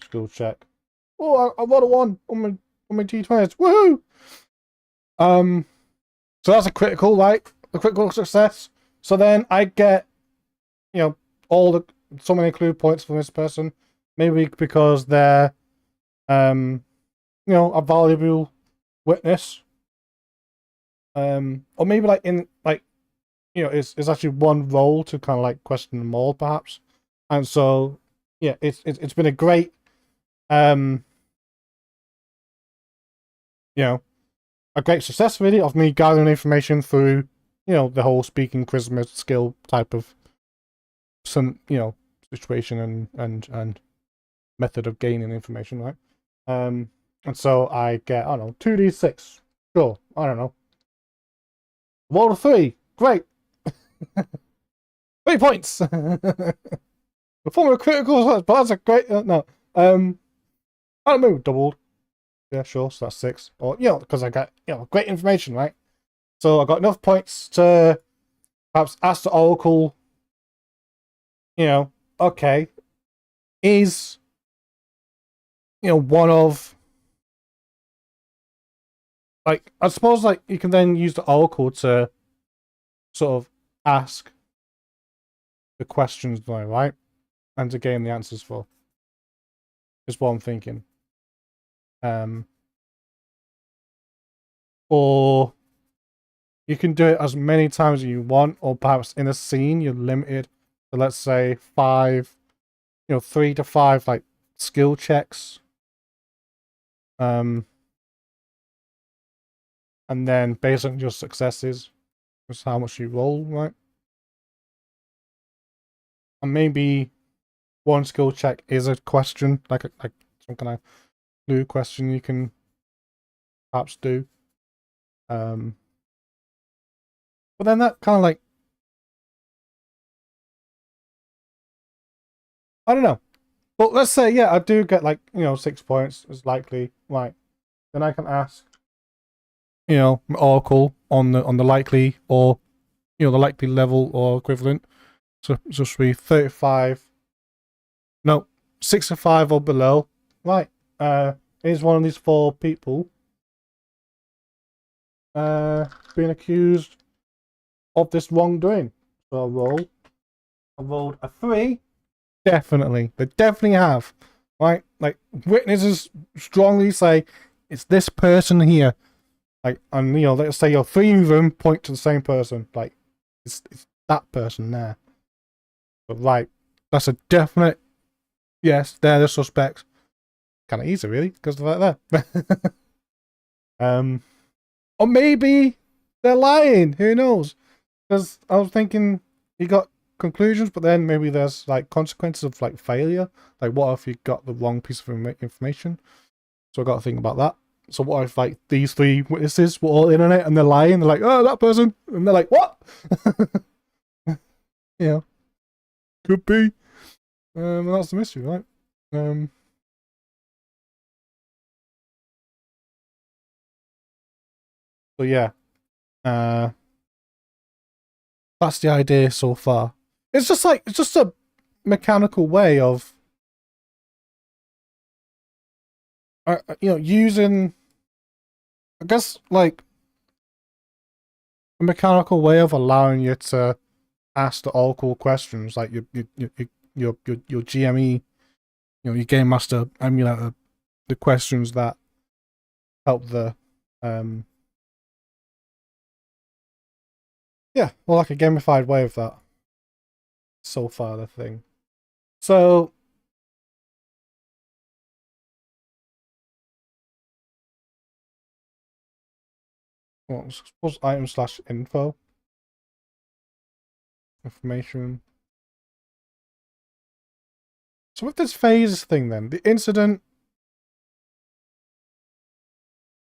Speaker 1: skill check. Oh, I got a 1 on my D20s. Woohoo! So that's a critical, right? A critical success. So then I get, you know, so many clue points from this person. Maybe because they're you know, a valuable witness. Or maybe like in like, you know, it's actually one role to kind of like question them all, perhaps. And so yeah, it's been a great you know, a great success really of me gathering information through, you know, the whole speaking charisma skill type of some, you know, situation and method of gaining information, right? And so I get, I don't know, 2d6. Sure, I don't know. Roll a 3. Great. 3 points. Perform a critical, but that's a great no. I don't know, doubled. Yeah, sure. So that's 6. Or you know, because I got, you know, great information, right? So I got enough points to perhaps ask the Oracle, you know, okay, is, you know, one of, like, I suppose like you can then use the Oracle to sort of ask the questions, right? And to gain the answers for. Is what I'm thinking. Or you can do it as many times as you want, or perhaps in a scene you're limited to, let's say, 5, you know, 3 to 5 like skill checks. And then based on your successes, is how much you roll, right? And maybe one skill check is a question, like some kind of clue question you can perhaps do. But then that kind of like, I don't know. But let's say, yeah, I do get like, you know, 6 points is likely, right? Then I can ask, you know, Oracle on the likely, or, you know, the likely level or equivalent. So just be 35. No, 65 or below. Right. Is one of these 4 people being accused of this wrongdoing? So I rolled a 3. Definitely. They definitely have. Right? Like, witnesses strongly say it's this person here. Like, and, you know, let's say 3 of them point to the same person. Like, it's that person there. But, right. That's a definite yes, they're the suspects. Kind of easy, really, because they're right there. Or maybe they're lying. Who knows? Because I was thinking you got conclusions, but then maybe there's like consequences of like failure. Like, what if you got the wrong piece of information? So I got to think about that. So what if like these 3 witnesses were all in on it and they're lying? They're like, oh, that person, and they're like, what? Yeah, could be. That's the mystery, right? So yeah, that's the idea so far. It's just a mechanical way of, you know, using, I guess, like a mechanical way of allowing you to ask the oracle questions, like your GME, you know, your game master emulator, the questions that help the yeah, well, like a gamified way of that. So far, the thing. So what suppose item slash info information. So with this phase thing, then the incident.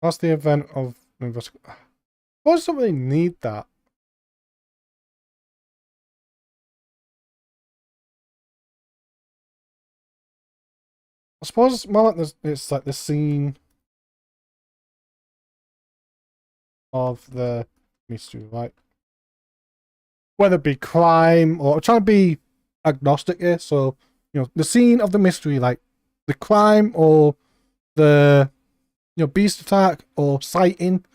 Speaker 1: That's the event of investigation. Why does somebody need that? I suppose it's more like it's like the scene. of the mystery, right? Whether it be crime or I'm trying to be agnostic here, so the scene of the mystery, like the crime or the beast attack or sighting,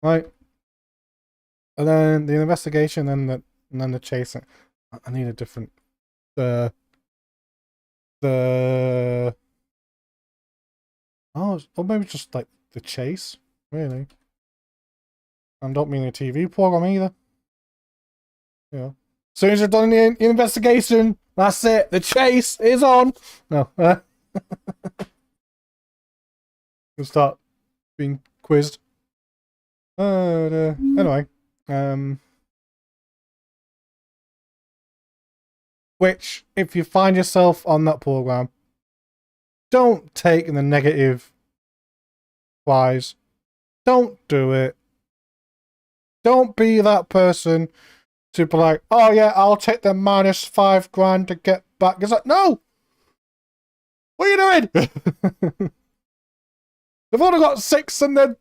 Speaker 1: right? And then the investigation, and then the chasing. I need a different the or maybe just like the chase, really. I don't mean a TV program either. As soon as you've done the investigation, that's it. The chase is on. No. You'll start being quizzed. Anyway. Which, if you find yourself on that program, don't take the negative wise. Don't do it. Don't be that person to be like, oh yeah, I'll take the -5 grand to get back. It's like, no! What are you doing? They've only got 6 in the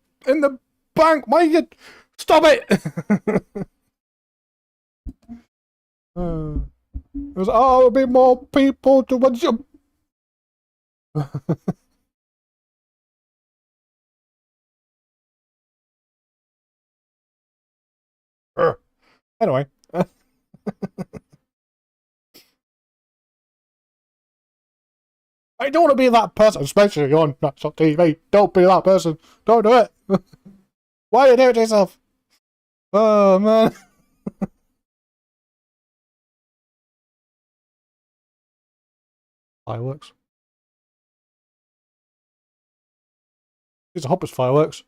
Speaker 1: bank. Why you stop it? There's will be more people to watch you. Anyway. I don't want to be that person, especially on national TV. Don't be that person. Don't do it. Why are you doing it to yourself? Oh, man. Fireworks. These are Hoppers fireworks.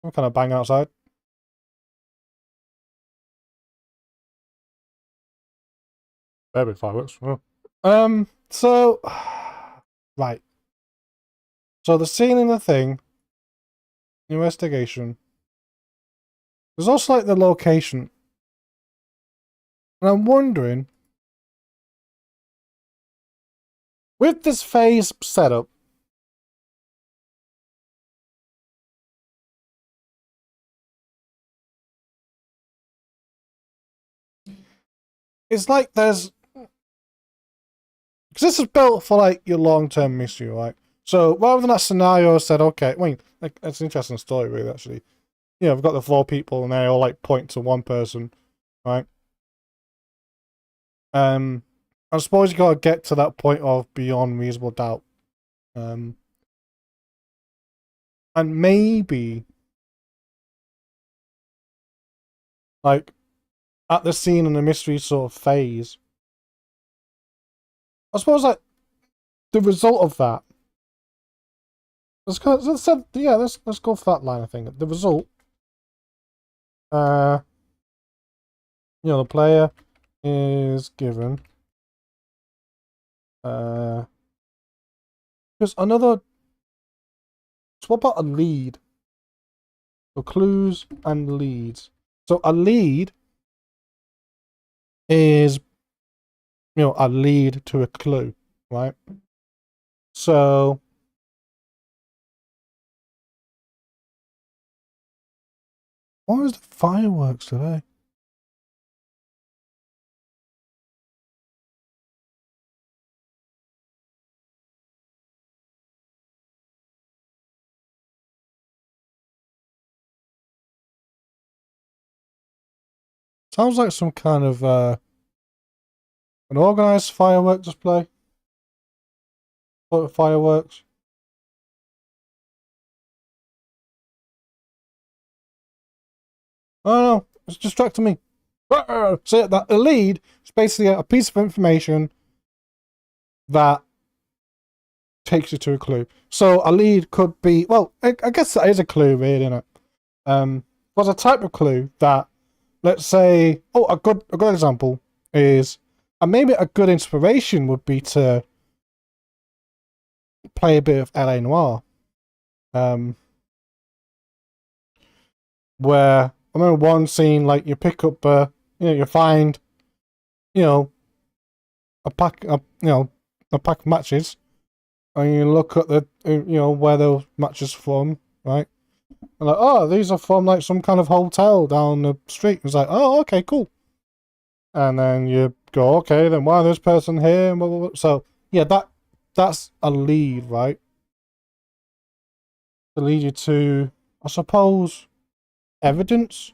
Speaker 1: I'm kind of bang outside. Very big fireworks. Oh. So, right. So the scene in the thing, investigation. There's also like the location. And I'm wondering, with this phase setup, it's like there's, because this is built for like your long-term mystery, right? So rather than that scenario said, okay, I mean, like, it's an interesting story, really, actually. I've got the 4 people and they all like point to one person, right? I suppose you gotta get to that point of beyond reasonable doubt. And maybe like at the scene in the mystery sort of phase, I suppose like the result of that. Let's go for that line. I think the result. The player is given. Because another. So what about a lead? So clues and leads. So a lead is, a lead to a clue, right? So what was the fireworks today? Sounds like some kind of an organized firework display. Fireworks. Oh no, it's distracting me. So that a lead is basically a piece of information that takes you to a clue. So a lead could be, well, I guess that is a clue, really, isn't it? There's a type of clue that, let's say, a good example is, and maybe a good inspiration would be to play a bit of LA Noire. Where I remember one scene, like you pick up, you find, a pack of matches, and you look at the, where those matches from, right? And like, oh, these are from like some kind of hotel down the street. It's like, oh, okay, cool. And then you go, okay, then why this person here? And blah, blah, blah. So yeah, that's a lead, right? To lead you to, I suppose, evidence.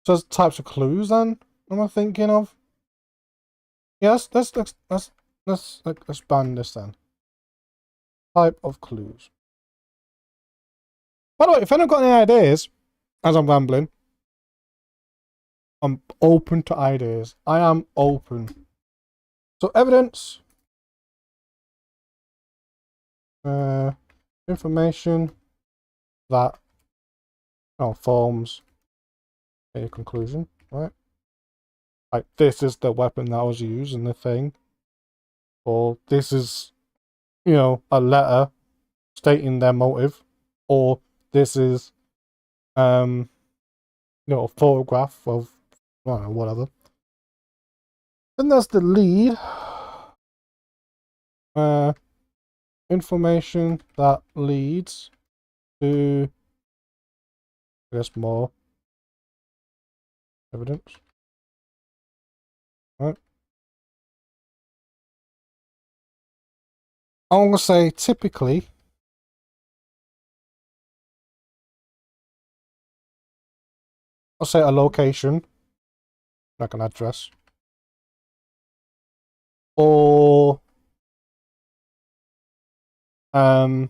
Speaker 1: So there's types of clues. Then am I thinking of? Yes, let's expand this then. Type of clues. By the way, if anyone's got any ideas, as I'm rambling, I'm open to ideas. I am open. So evidence, information that forms a conclusion, right? Like this is the weapon that was used in the thing, or this is, a letter stating their motive, or this is, a photograph of, I don't know, whatever. Then there's the lead. Information that leads to, I guess, more evidence. Right. I'm going to say typically I'll say a location, like an address, or I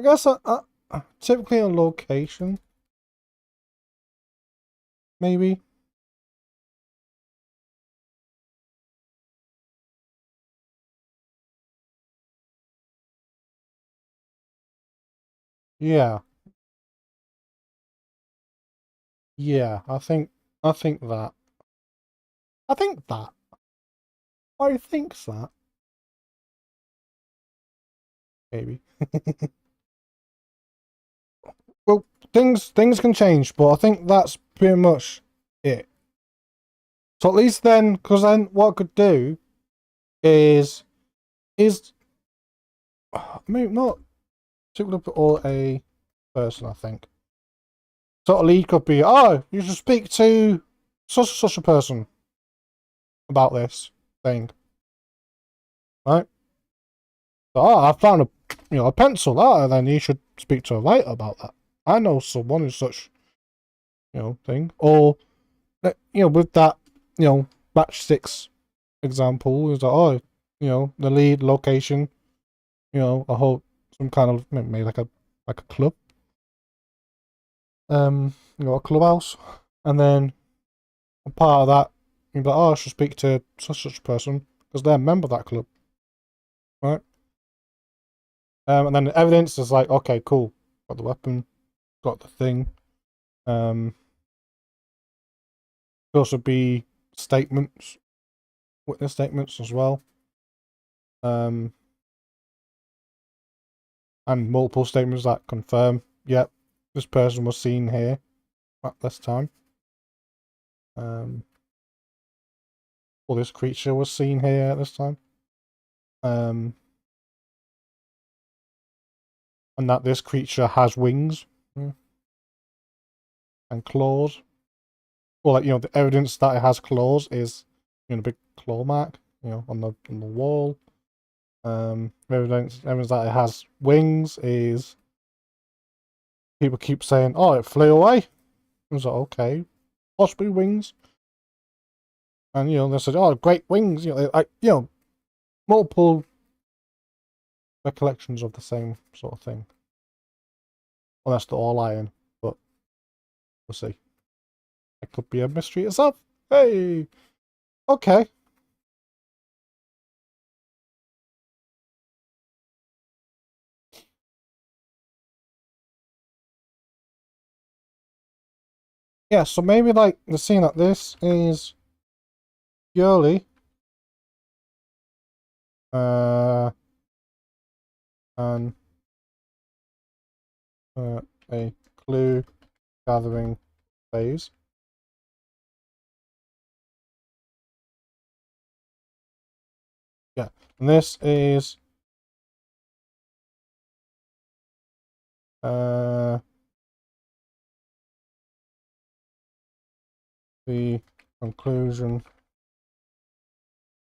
Speaker 1: guess typically a location, maybe. Yeah, yeah. I think that. I think that. I think that. Maybe. Well, things can change, but I think that's pretty much it. So at least then, because then what I could do is maybe not typically or a person. I think sort of lead could be, oh, you should speak to such a person about this thing, right? So, oh, I found a pencil. Ah, then you should speak to a writer about that. I know someone who's such thing, or with that batch 6 example is like, oh, the lead location, a whole some kind of maybe like a club, a clubhouse, and then a part of that you'd be like, oh, I should speak to such a person because they're a member of that club, right? And then the evidence is like, okay, cool, got the weapon, got the thing. Could also be statements, witness statements as well. And multiple statements that confirm, yep, this person was seen here at this time. Or this creature was seen here at this time. And that this creature has wings and claws. Or like, the evidence that it has claws is a big claw mark, on the wall. Evidence that it has wings is people keep saying, oh, it flew away. I was like, okay, possibly wings. And they said, oh, great wings. Multiple recollections of the same sort of thing. Unless they're all lying, but we'll see. It could be a mystery itself. Hey, okay. Yeah, so maybe like the scene that this is purely and a clue gathering phase. Yeah, and this is the conclusion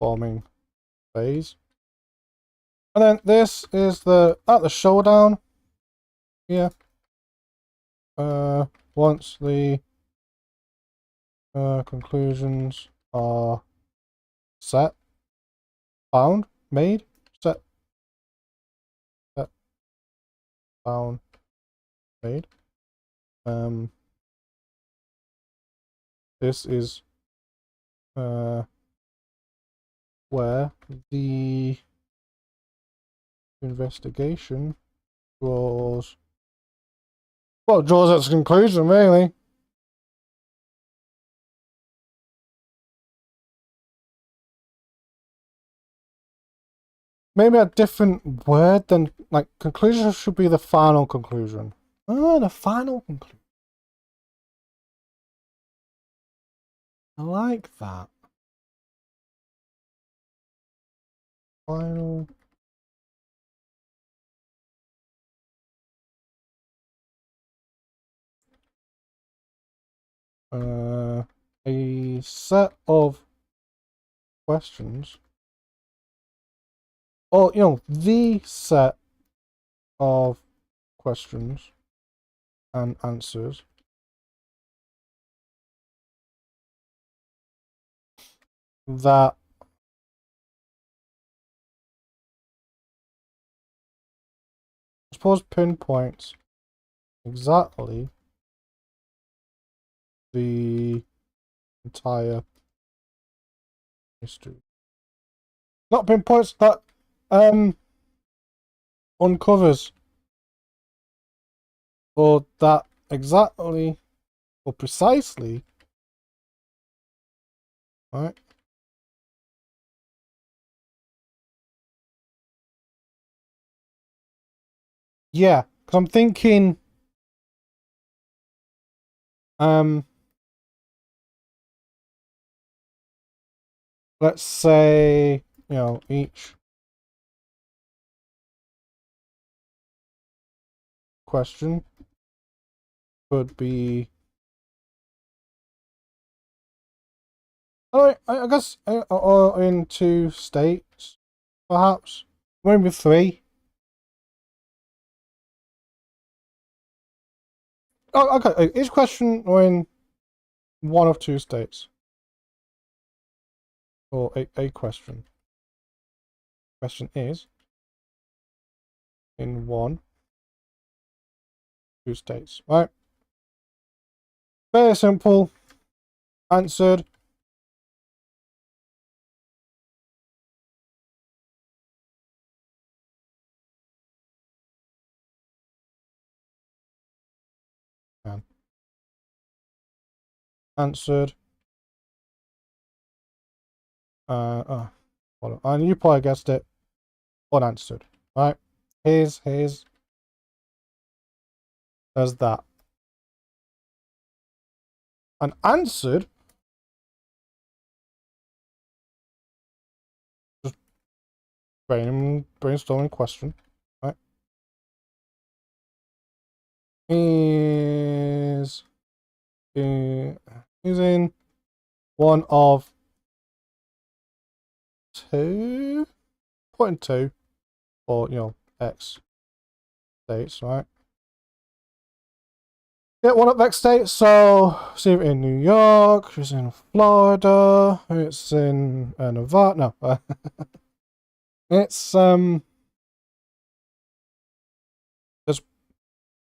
Speaker 1: forming phase. And then this is the showdown here. Once the conclusions are set, found, made, set, found, made. This is where the investigation draws its conclusion, really. Maybe a different word than, like, conclusion should be the final conclusion. Oh, the final conclusion. I like that. Final. A set of questions. Or, you know, the set of questions and answers that I suppose pinpoints exactly the entire history. Not pinpoints, that uncovers, or that exactly or precisely, right? Yeah, because I'm thinking let's say, you know, each question could be, I guess, or in 2 states, perhaps, maybe 3. Oh, okay. Each question or in 1 of 2 states, or a question. Question is in 1, 2 states, right? Very simple. Answered. Answered. And you probably guessed it. Unanswered. Right? Here's there's that. And answered. Just brainstorming question. Right? Is in 1 of 2. Putting 2. Or, you know, X states, right? Yeah, 1 of X states, so see it in New York, it's in Florida, it's in Nevada. No. It's there's,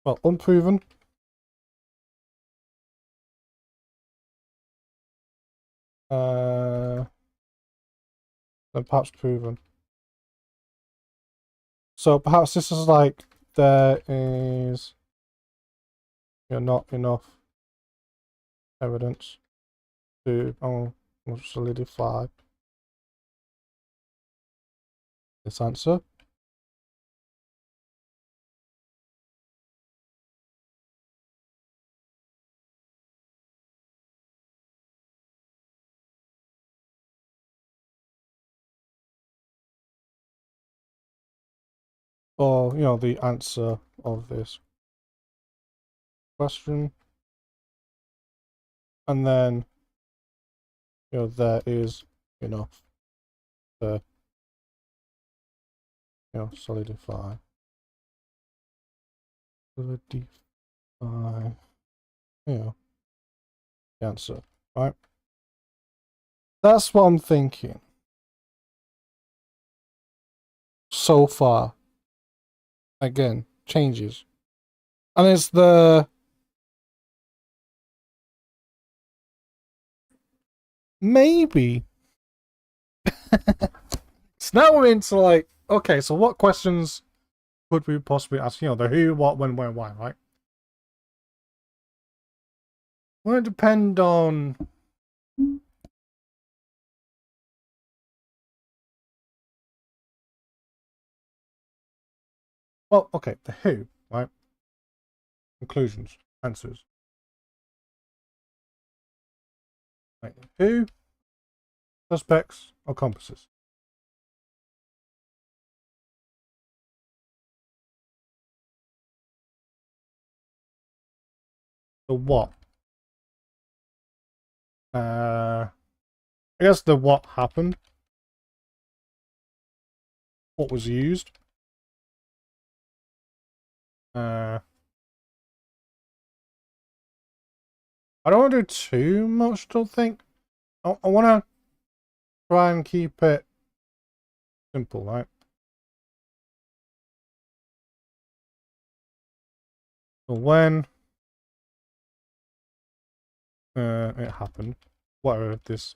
Speaker 1: well, unproven. Then perhaps proven. So perhaps this is like there is, you know, not enough evidence to solidify this answer. or you know, the answer of this question, and then you know there is enough to solidify you know the answer, right? That's what I'm thinking so far. Again, changes, and it's the maybe. So now we're into like, okay, so what questions could we possibly ask? You know, the who, what, when, where, why, right? Will it depend on well, okay, the who, right? Conclusions, answers. Right. Who, suspects, or compasses? The what? I guess the what happened. What was used. I don't want to do too much, don't think. I want to try and keep it simple, right? So when it happened, whatever this,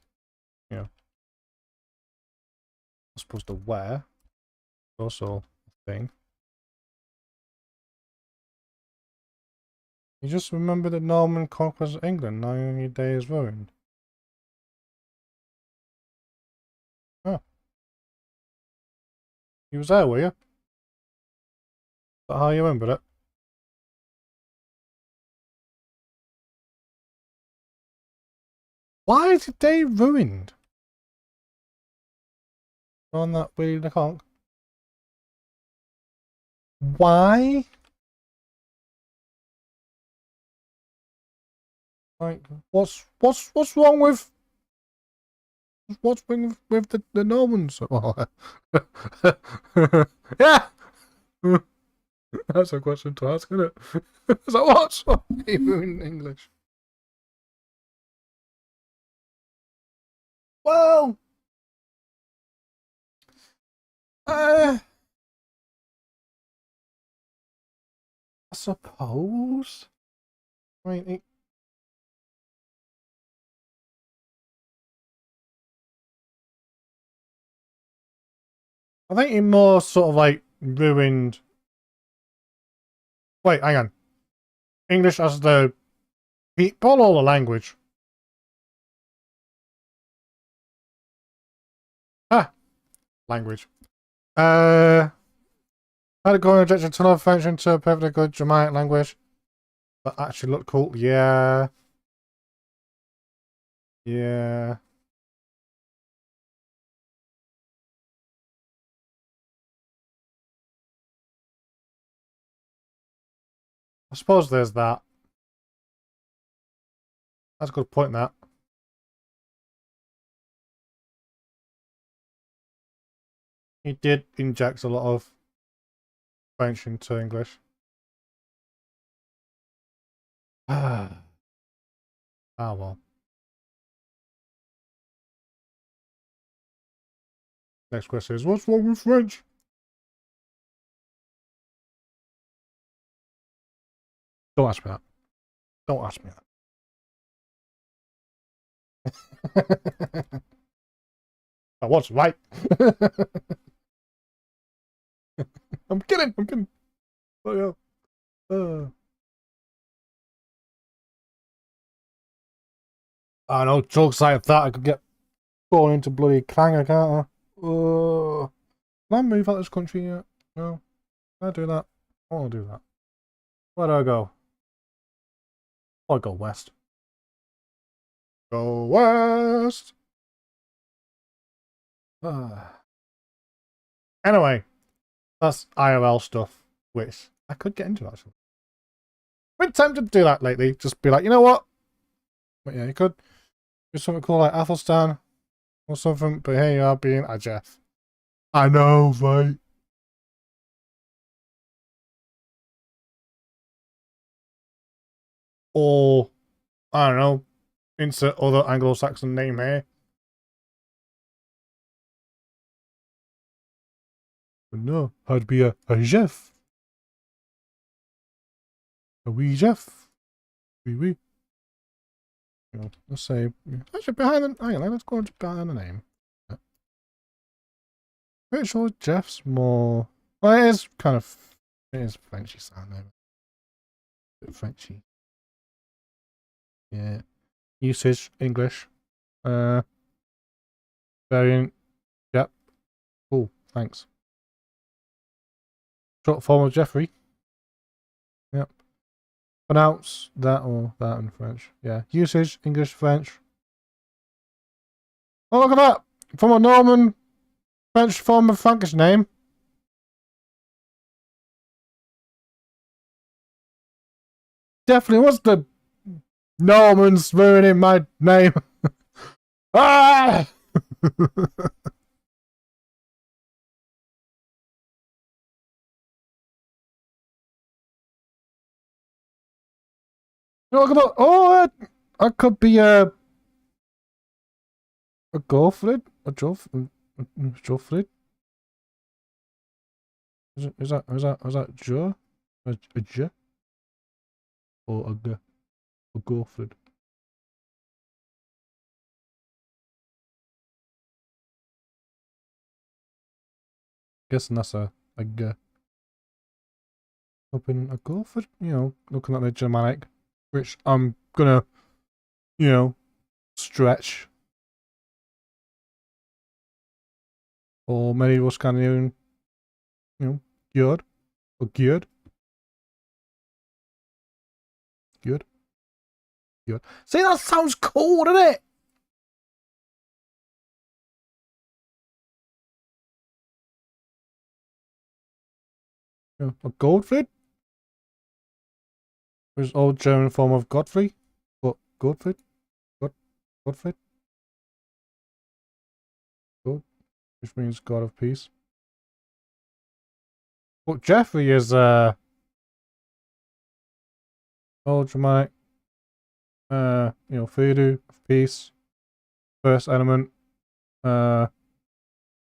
Speaker 1: you know, I suppose the where, also a thing. You just remember the Norman conquers England, now your day is ruined. Oh. You was there, were you? Is that how you remembered it? Why is your day ruined? On that Willie the Conk. Why? Like, what's wrong with with the Normans? Yeah, that's a question to ask, isn't it? Is that what's wrong in English? Well, I suppose. I mean, I think it more sort of like ruined. Wait, hang on. English as the people or the language? Ah, language. Had a going objection to another function to a perfectly good Germanic language, but actually looked cool. Yeah. Yeah. I suppose there's that. That's a good point, that. He did inject a lot of French into English. Ah, well. Next question is, what's wrong with French? Don't ask me that. Don't ask me that. I was right. I'm kidding. I'm kidding. Oh, yeah. I know, jokes like that, I could get born into bloody clanger, can't I? Can I move out of this country yet? No. Can I do that? I want to do that. Where do I go? I'll go west. Go west! Anyway, That's IRL stuff, which I could get into actually. I've been tempted to do that lately. Just be like, you know what? But yeah, you could do something cool like Athelstan or something. But here you are being a Jeff. I know, right? Or I don't know. Insert other Anglo-Saxon name here. But no, I'd be a Jeff. A wee Jeff. Wee wee. You know, let's say actually behind the hang on, let's go behind the name. Pretty sure Jeff's more well it is kind of it is Frenchy sound name. A bit Frenchy. Yeah. Usage English. Variant. Yep. Cool, thanks. Short form of Jeffrey. Yep. Pronounce that or that in French. Yeah. Usage, English, French. Oh, look at that! From a Norman French form of Frankish name. Definitely was the Normans ruining my name. Ah! Look at that! Oh, I could be a Gorfrid? A Joffrid? Is that Joe? A J? Or a G? A Gorfrid? Guessing that's a G. Open a Gorfrid? You know, looking at the Germanic, which I'm gonna, you know, stretch. Or medieval Scandinavian, you know, Gjord. Or Gjord. Gjord. Gjord. See, that sounds cool, doesn't it? You know, a Goldfried? Which is old German form of Godfrey. But Goldfried? Godfried? God, which means God of Peace. But Jeffrey is old Germanic, you know, voodoo of peace. First element, was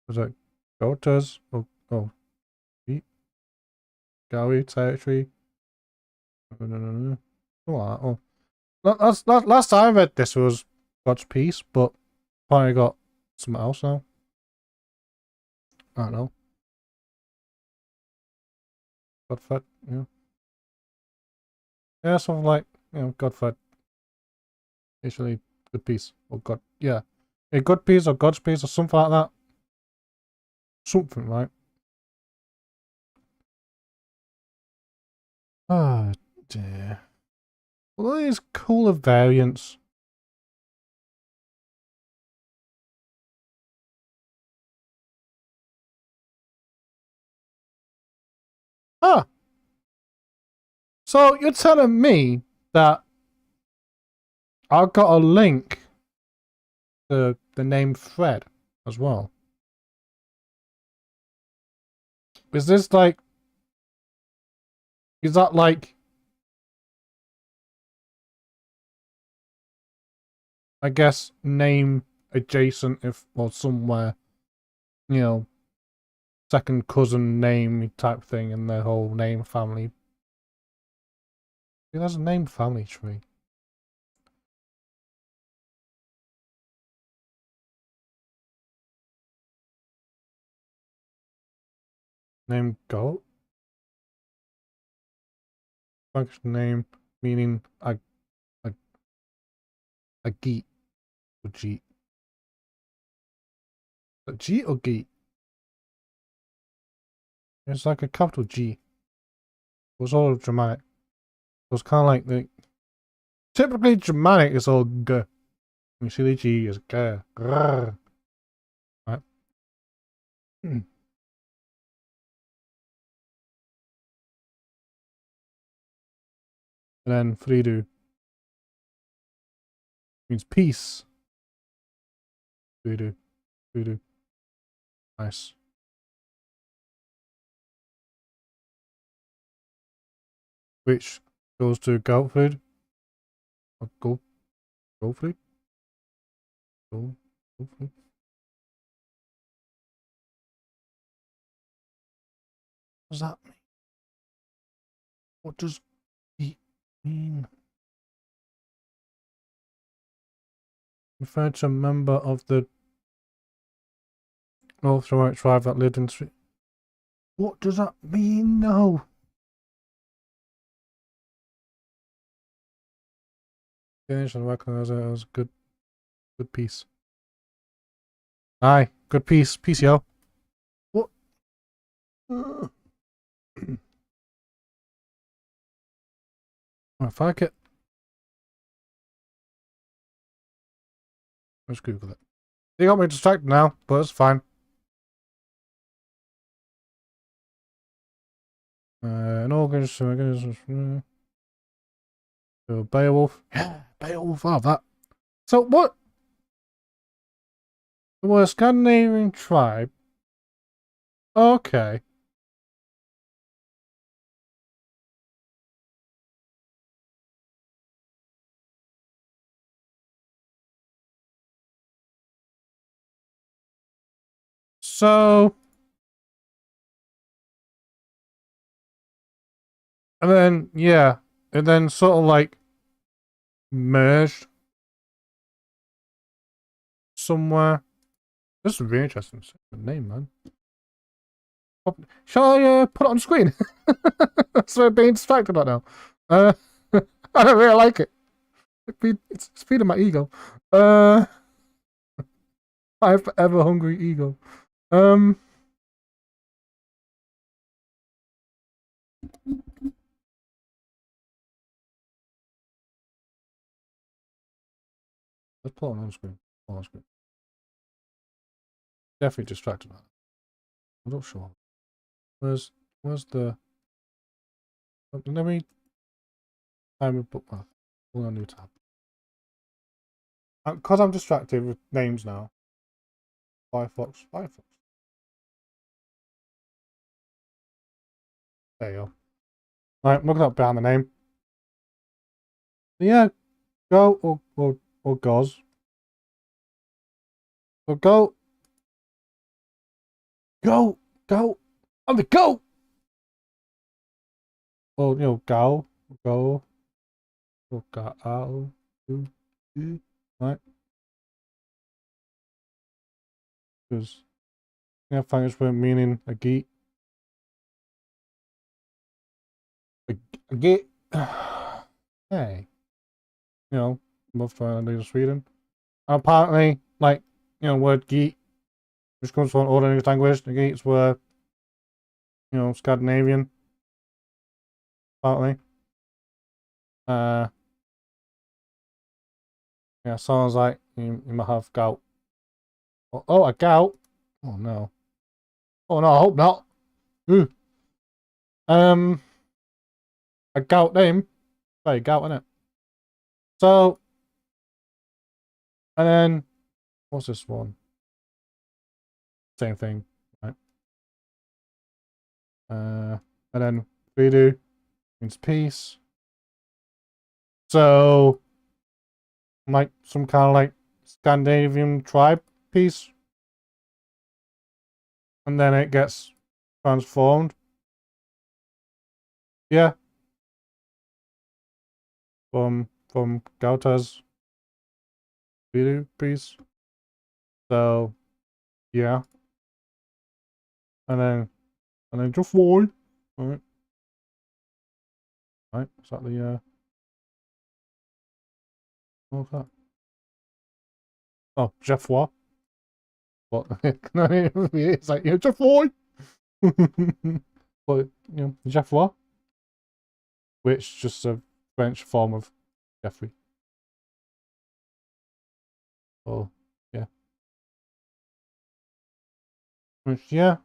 Speaker 1: it Gotas? Oh, Gaui territory. No. Oh, last time I read this was God's peace, but finally got something else now. I don't know. Godfed, yeah. Yeah, something like, you know, Godfed. Usually good peace. Or God, yeah. A good peace or God's peace or something like that. Something, right? Oh, dear. Well, these cooler variants. Ah! So you're telling me that I've got a link to the name Fred as well? Is this like... Is that like... I guess name adjacent if... Or somewhere, you know, second cousin name type thing in their whole name family. There's a name family tree. Name goat? Function name meaning a geet or G. A G or geet? It's like a capital G. It was all dramatic. It was kind of like the typically Germanic is all G. You see the G is G. Grrr. Right. And then Fridu means peace. Fridu. Fridu. Nice. Which goes to Gottfried. Or Gottfried? Gottfried? What does that mean? What does it mean? Referred to a member of the North White tribe that lived in street. What does that mean? No. Finish and recognize it as a good piece. Aye, good piece. Peace, yo. What? If I get... Let's Google it. They got me distracted now, but it's fine. An organism. So Beowulf. Yeah, Beowulf. I have that. So what? The word Scandinavian tribe. Okay. So, and then, yeah, and then sort of like merged somewhere. This is really interesting name, man. Shall I put it on screen? So I'm being distracted right now. I don't really like it. It's feeding my ego. My forever hungry ego. Let's put it on screen. On screen. Definitely distracted. I'm not sure. Where's the? Let me time a bookmark. Pull a new tab. Because I'm distracted with names now. Firefox. There you go. Right, I'm looking up behind the name. Yeah, go or goes. So go. On the go. Well, go, or go, right? Because fingers were meaning a geek. A geek. Hey, both Finland and Sweden. And apparently, like, word geek, which comes from Old English language, the geeks were, Scandinavian. Apparently. Yeah, sounds like you might have gout. Oh, a gout? Oh no. Oh no, I hope not. Ooh. A gout name. Very gout, isn't it? So, and then, what's this one? Same thing, right? And then Voodoo means peace. So, like some kind of like Scandinavian tribe piece. And then it gets transformed. Yeah. From Gauta's Voodoo piece. So, yeah. And then just one. Alright. Right. Is that the what's that? Oh, Geoffroy. But it's like, Geoffroy. But Geoffroy, which just a French form of Jeffrey. Oh, yeah. Which, yeah.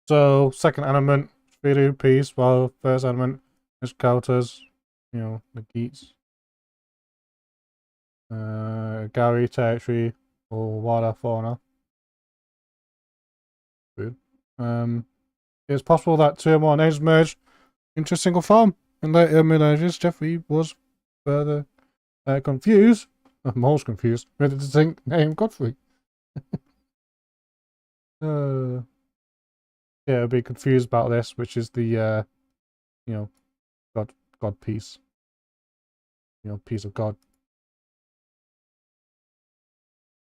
Speaker 1: So second element 3D piece, while first element is counters, you know, the geats. Gary territory or water fauna. Good. It's possible that two or more names merged into a single form. In later Middle Ages, Geoffrey was further confused, most confused, with the distinct name Godfrey. Yeah, I'll be confused about this, which is the, you know, God piece. You know, piece of God.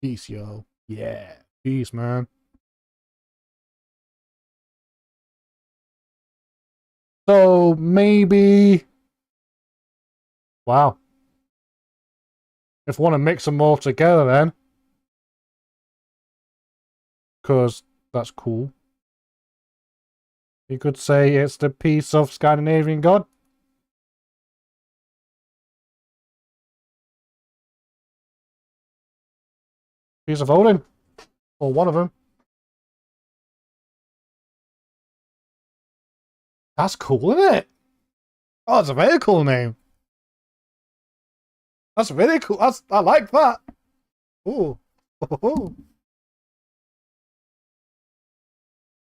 Speaker 1: Peace, yo. Yeah. Peace, man. So, maybe... Wow. If I want to mix them all together, then. Because that's cool. You could say it's the piece of Scandinavian God. Piece of Odin. Or one of them. That's cool, isn't it? Oh, it's a very cool name. That's really cool. I like that. Ooh. Oh.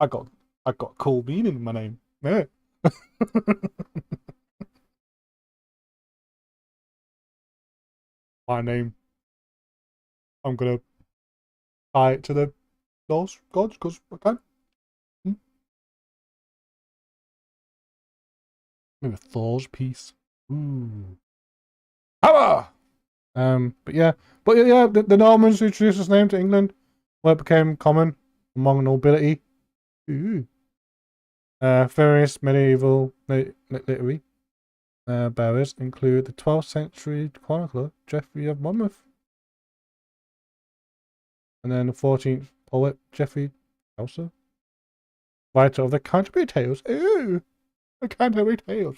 Speaker 1: I got cool meaning in my name. Yeah. My name. I'm gonna tie it to the Norse gods because I can. Maybe Thor's piece. Ooh. Hammer! But yeah. The Normans introduced this name to England, where it became common among nobility. Ooh. Various medieval literary bearers include the 12th century chronicler Geoffrey of Monmouth, and then the 14th poet Geoffrey Chaucer, writer of the Canterbury Tales. Ooh, the Canterbury Tales.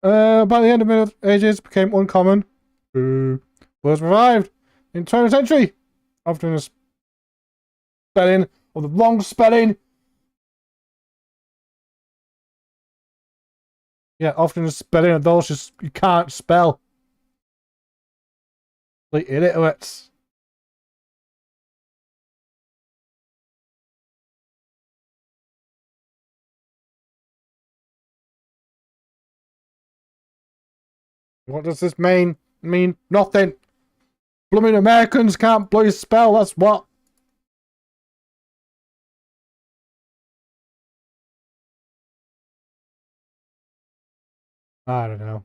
Speaker 1: By the end of the Middle Ages, it became uncommon. Ooh, was revived in 20th century after the spelling of the wrong spelling. Yeah, often the spelling of those just you can't spell. Like illiterates. What does this mean? Nothing. Blooming Americans can't bloody spell, that's what. I don't know.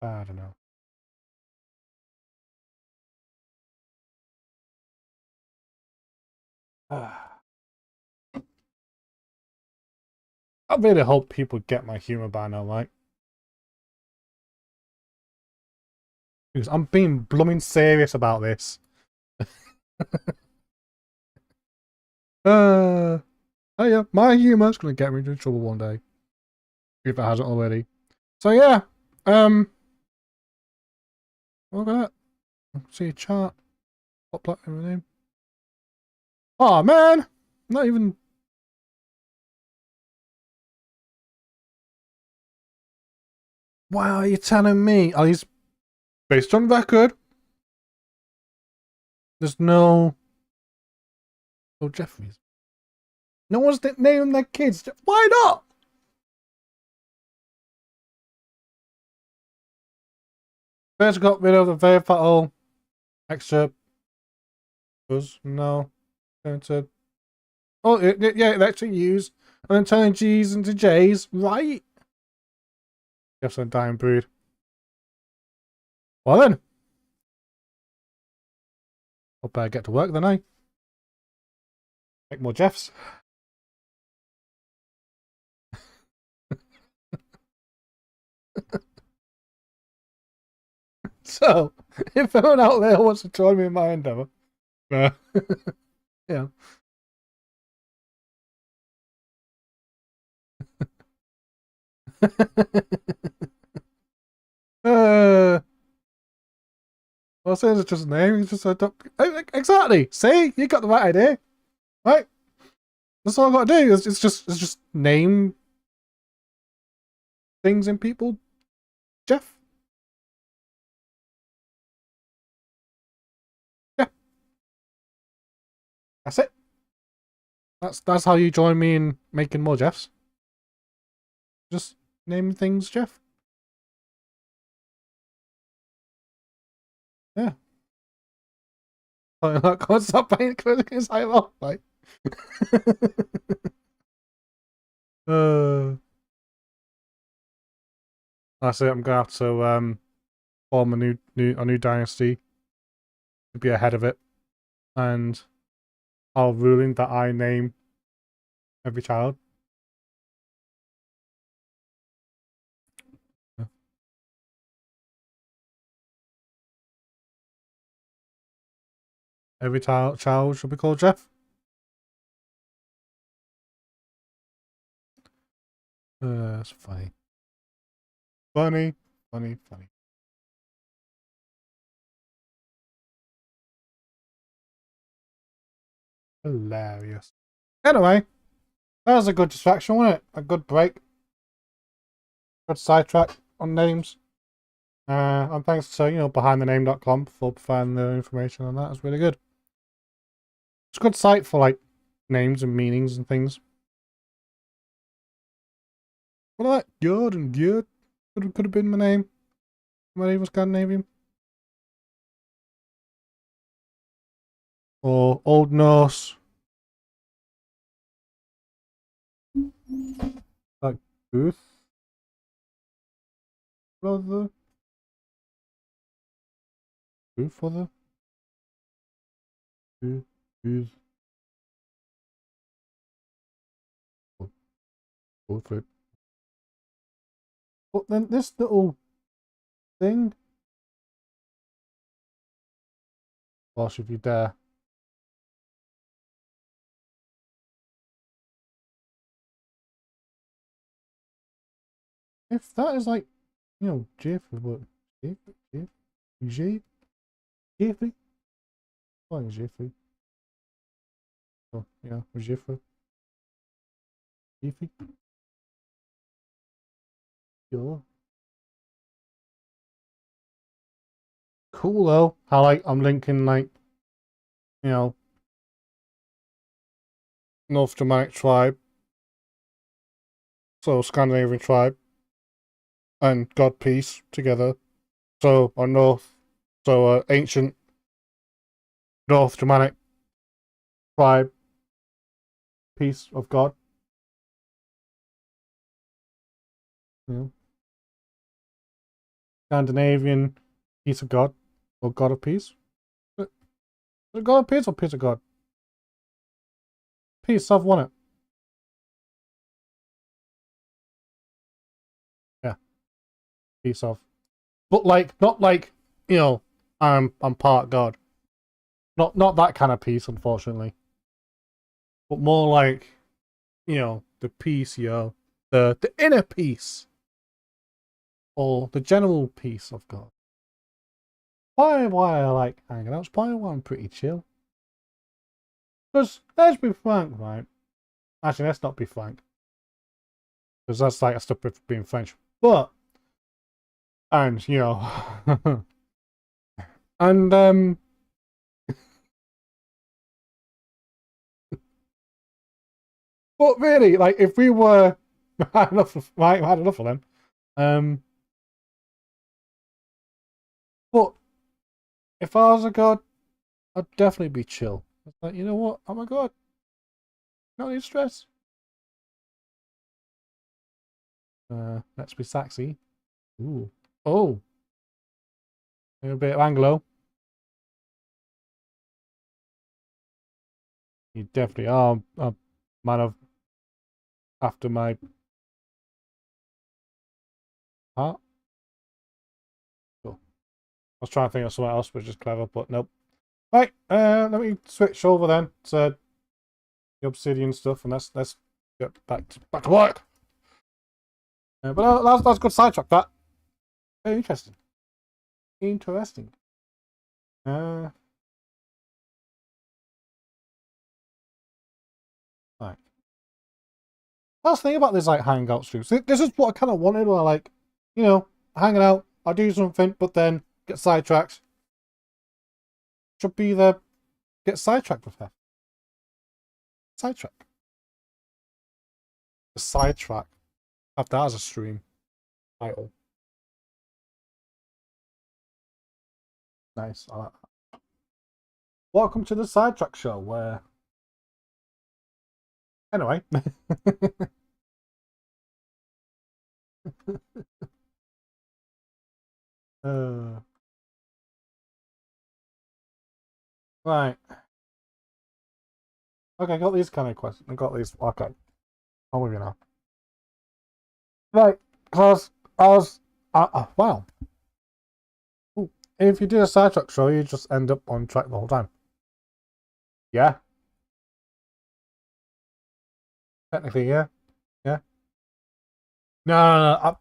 Speaker 1: I don't know. I really hope people get my humor by now, right? Because I'm being blooming serious about this. Oh yeah, my humor's gonna get me into trouble one day. If it hasn't already. So yeah, look at that. See a chart. Top plot everything. Oh man! Not even. Wow, you're telling me? At least based on record, there's no Jeffries. No one's naming their kids. Why not? First got rid of the very fatal extra. No. To, oh, yeah, it actually use. And then turning G's into J's. Right. Yes, I'm dying brood. Well then. Hope I get to work then, eh? Make more Jeffs. So, if anyone out there wants to join me in my endeavour, yeah. Well, saying it's just a name. It's just a exactly. See, you got the right idea, right? That's all I gotta do. It's just name things in people. Jeff. Yeah. That's it. That's how you join me in making more Jeffs. Just name things Jeff. Yeah. I'm not going to stop playing because I love like. That's it. I'm gonna have to form a new dynasty to be ahead of it, and I'll ruling that I name every child. Yeah. Every child should be called Jeff. That's funny. Funny. Hilarious. Anyway, that was a good distraction, wasn't it? A good break. Good sidetrack on names. And thanks to, behindthename.com for providing the information on that. It's really good. It's a good site for, like, names and meanings and things. What like good and good? Could have been my name. My name was Scandinavian. Or Old Norse. Like Booth. Brother. Booth father. Booth. Booth. But then this little thing. Gosh, if you dare. If that is like, Jeffrey, what? Jeffrey? Why is Jeffrey? Oh, yeah, Jeffrey. Jeffrey? Yeah. Cool though. How like I'm linking like, North Germanic tribe, so Scandinavian tribe, and God peace together. So ancient North Germanic tribe, peace of God. Scandinavian peace of God, or God of peace. Is it God of peace or peace of God? Peace, I've won it. Yeah, peace of. But like, not like, I'm part God. Not that kind of peace, unfortunately. But more like, the peace, the inner peace, or the general peace of God. Why I like hanging out? It's probably why I'm pretty chill. Because let's be frank, right? Actually, let's not be frank, because that's like a step of being French. But and and but really, like if we were had enough of them. But if I was a god, I'd definitely be chill. It's like, you know what? I'm a god. No need stress. Let's be sexy. Ooh. Oh. A bit of Anglo. You definitely are a man of after my heart. Cool. I was trying to think of something else, which is clever, but nope. Right, let me switch over then to the obsidian stuff, and let's get back to work. But that's a good sidetrack. That very interesting. Interesting. Uh, right. was thinking about this like Hangout streams. This is what I kind of wanted, where like, you know, hanging out, I do something, but then get sidetracked. Should be the get sidetracked with her. Sidetrack. The sidetrack. Have that as a stream title. Nice. I like that. Welcome to the Sidetrack Show, where anyway. Right. Okay, I got these kind of questions. I got these. Okay. I'm with you now. Right, because wow. Ooh. If you do a sidetrack show, you just end up on track the whole time. Yeah. Technically, yeah. Yeah. No.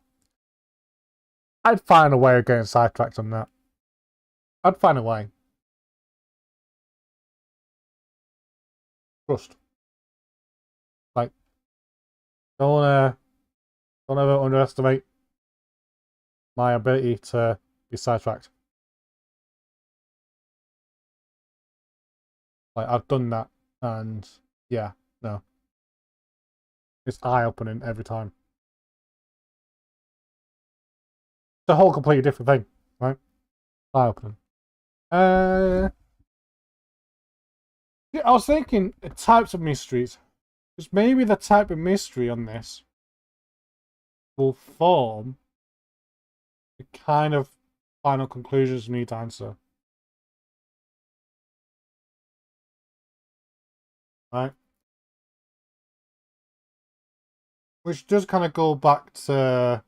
Speaker 1: I'd find a way of getting sidetracked on that. I'd find a way. Trust. Like, don't ever underestimate my ability to be sidetracked. Like, I've done that, and yeah, no. It's eye-opening every time. It's a whole completely different thing, right? Eye-opening. Yeah, I was thinking types of mysteries. Because maybe the type of mystery on this will form the kind of final conclusions we need to answer. Right? Which does kind of go back to...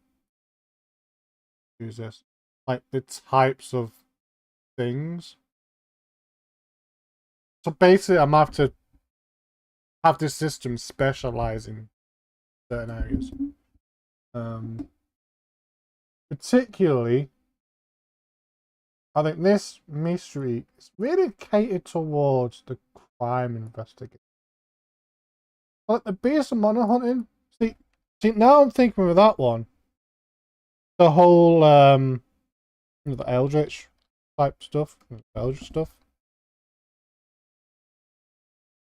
Speaker 1: Who's this? Like the types of things. So basically, I'm going to have this system specialize in certain areas. Particularly, I think this mystery is really catered towards the crime investigation. Like the beast and monster hunting. See, now I'm thinking with that one. The whole the Eldritch type stuff, Eldritch stuff,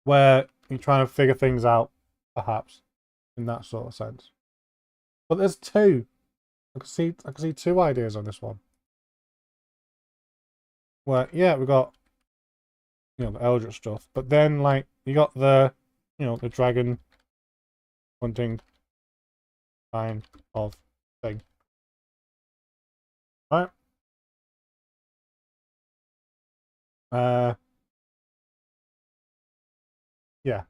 Speaker 1: where you're trying to figure things out, perhaps, in that sort of sense. But there's two. I can see two ideas on this one. Where yeah, we got the Eldritch stuff, but then like you got the the dragon hunting kind of thing. Right? Yeah.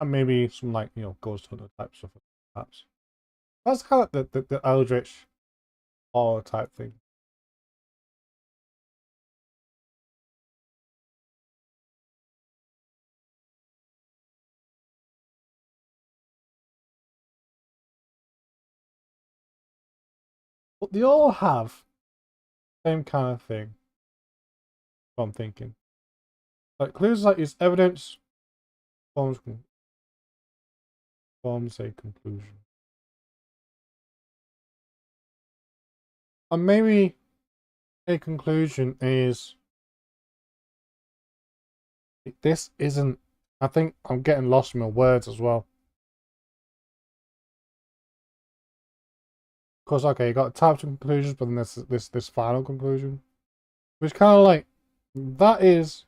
Speaker 1: And maybe some like, ghost hunter type stuff perhaps. That's kind of like the Eldritch horror type thing. But they all have the same kind of thing. I'm thinking. Like clues like is evidence forms a conclusion. And maybe a conclusion is this isn't. I think I'm getting lost in my words as well. Because okay, you got types of conclusions, but then there's this final conclusion, which kind of like that is.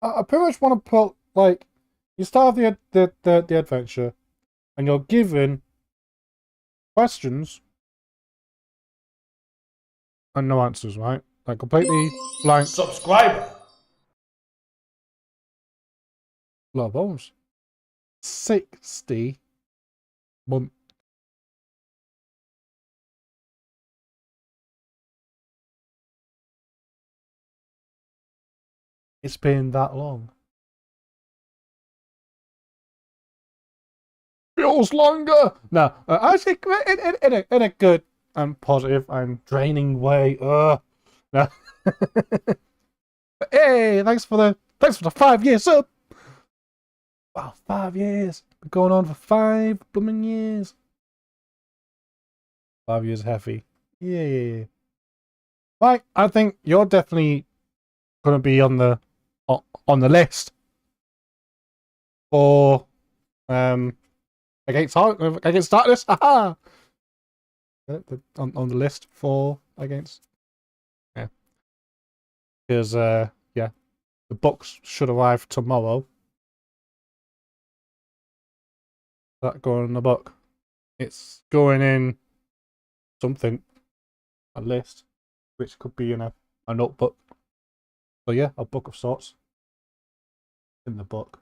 Speaker 1: I pretty much want to put like you start the adventure, and you're given questions and no answers, right? Like completely blank.
Speaker 2: Subscriber.
Speaker 1: Love bones. 60 months. It's been that long. Feels longer. No, actually, in a good and positive and draining way. No. Hey, thanks for the 5 year sub. Wow, 5 years. Been going on for 5 blooming years. 5 years heavy. Yeah. Right, I think you're definitely gonna be on the list for against darkness. Haha. On the list for against. Yeah. Because yeah, the books should arrive tomorrow. That going in the book. It's going in something, a list, which could be in a notebook. So yeah, a book of sorts in the book.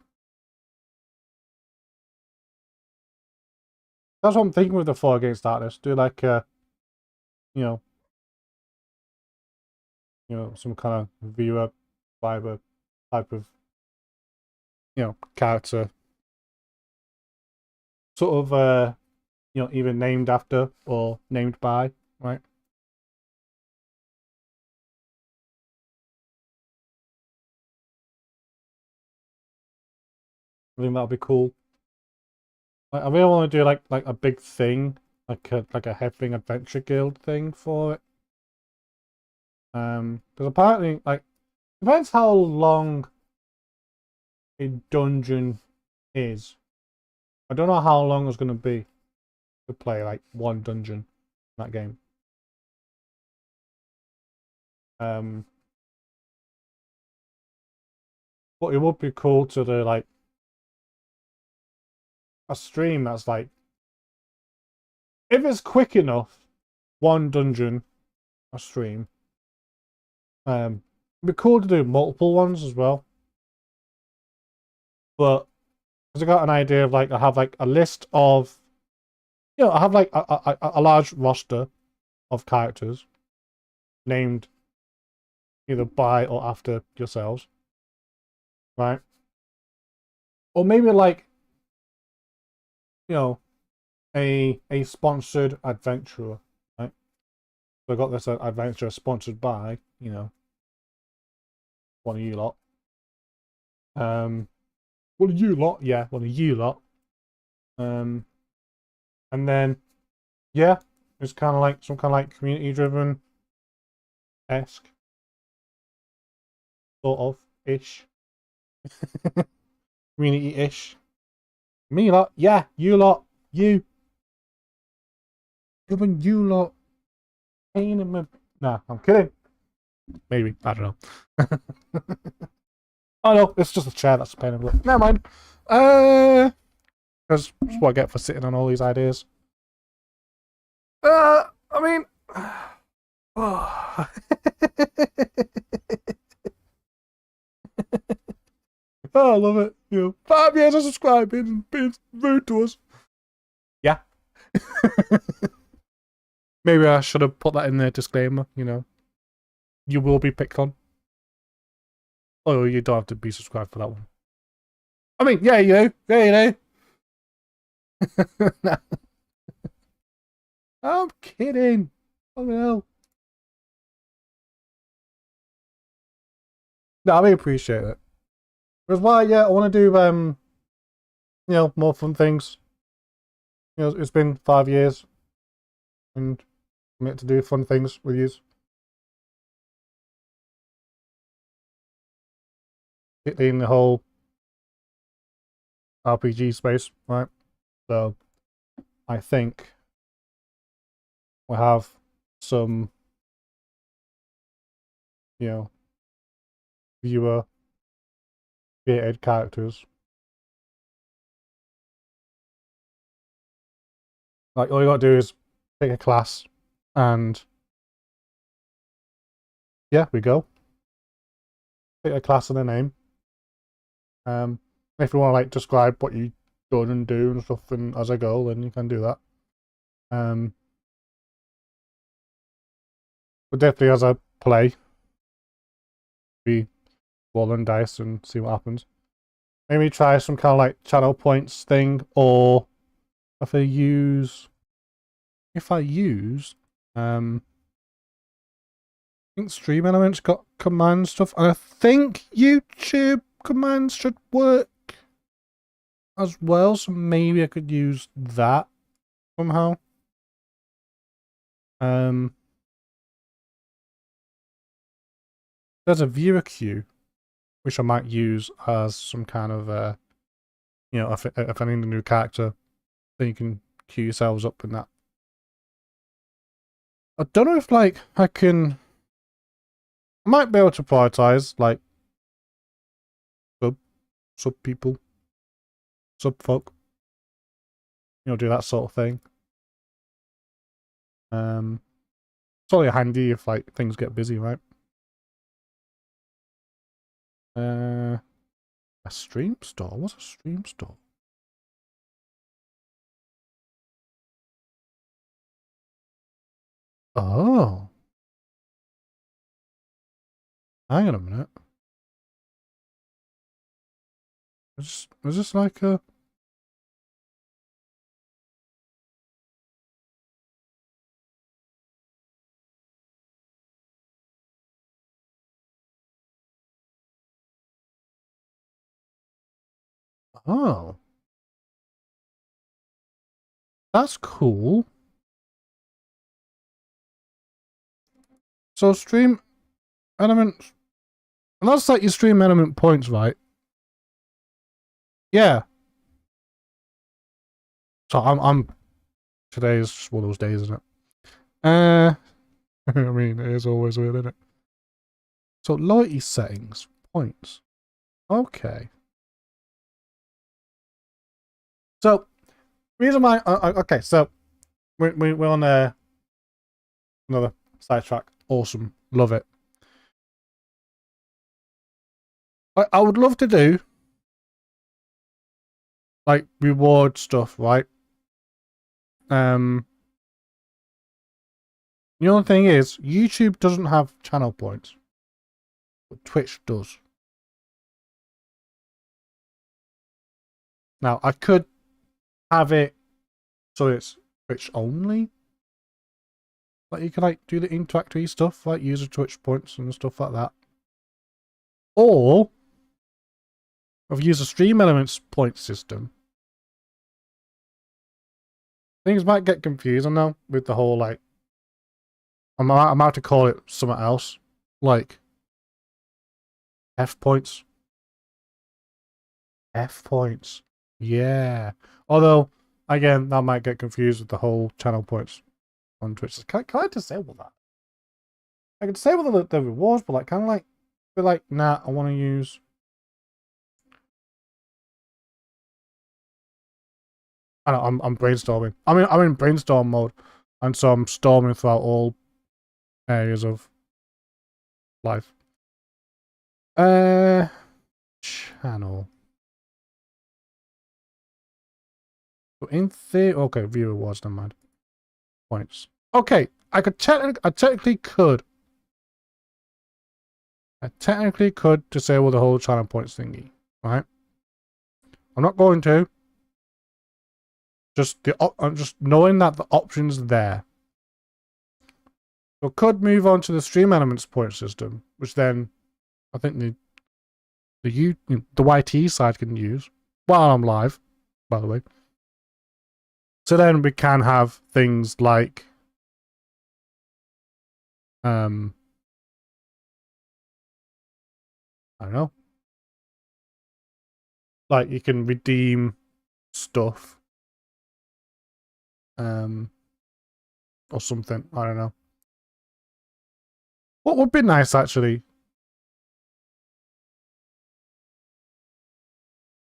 Speaker 1: That's what I'm thinking with the 4 Against Darkness. Do like you know, some kind of viewer viber type of character. Sort of either named after or named by, right? I think that'll be cool. Like, I really want to do like a big thing, like a Heffing Adventure Guild thing for it. Because apparently, like, depends how long a dungeon is. I don't know how long it's going to be to play like one dungeon in that game. But it would be cool to do like a stream that's like, if it's quick enough, one dungeon a stream. It'd be cool to do multiple ones as well. But because I got an idea of like, I have like a list of, I have like a large roster of characters named either by or after yourselves, right? Or maybe like, a sponsored adventurer, right? So I got this adventure sponsored by, one of you lot. One of you lot, yeah, one of you lot. And then, yeah, it's kind of like some kind of like community driven esque sort of ish. Community ish. Me lot, yeah, you lot, you. Even you lot. Pain in my. Nah, I'm kidding. Maybe, I don't know. Oh no, it's just a chair that's a pain in the. Never mind. Because that's what I get for sitting on all these ideas. I mean. Oh. Oh, I love it. 5 years of subscribing and being rude to us. Yeah. Maybe I should have put that in the disclaimer, You will be picked on. Oh, you don't have to be subscribed for that one. I mean, yeah, you know. I'm kidding. Oh, no. No, I really appreciate it. Because why, yeah, I want to do, more fun things. It's been 5 years. And I'm meant to do fun things with you. In the whole RPG space, right? So I think we'll have some, viewer created characters. Like, all you gotta do is pick a class and yeah, we go. Pick a class and a name. If you want to like describe what you done and do and stuff and as I go, then you can do that. But definitely as I play, we roll and dice and see what happens. Maybe try some kind of like channel points thing, or if I use I think Stream Elements got command stuff, and I think YouTube commands should work. as well, so maybe I could use that somehow. There's a viewer queue, which I might use as some kind of, you know, if I need a new character, then you can queue yourselves up in that. I don't know if, like, I might be able to prioritize, like, sub people, sub folk, you know, do that sort of thing. It's only handy if, like, things get busy, right? A stream store? What's a stream store? Oh. Hang on a minute. Is this like a... Oh. That's cool. So stream elements... And that's like your stream element points, right? Yeah. So I'm... Today's just one of those days, isn't it? I mean, it is always weird, isn't it? So loyalty settings, points. Okay. So, reason why... okay, so we're on another sidetrack. Awesome. Love it. I would love to do like reward stuff, right? The only thing is, YouTube doesn't have channel points, but Twitch does. Now, I could have it so it's Twitch only. Like, you can, like, do the interactive stuff, like user Twitch points and stuff like that. Or, I've used a stream elements point system. Things might get confusing now with the whole, like, I'm about to call it something else. Like, F points. F points. Yeah. Although, again, that might get confused with the whole channel points on Twitch. Can I disable that? I can disable the rewards, but like, kind of like, be like, nah, I want to use. I know, I'm brainstorming. I'm in brainstorm mode, and so I'm storming throughout all areas of life. Channel. So in theory, okay, view rewards, never mind. Points. Okay, I technically could disable the whole channel points thingy, right? I'm not going to. Just knowing that the option's there. So could move on to the stream elements point system, which then I think the YT side can use while I'm live, by the way. So then we can have things like I don't know. Like you can redeem stuff. Or something. I don't know. What would be nice actually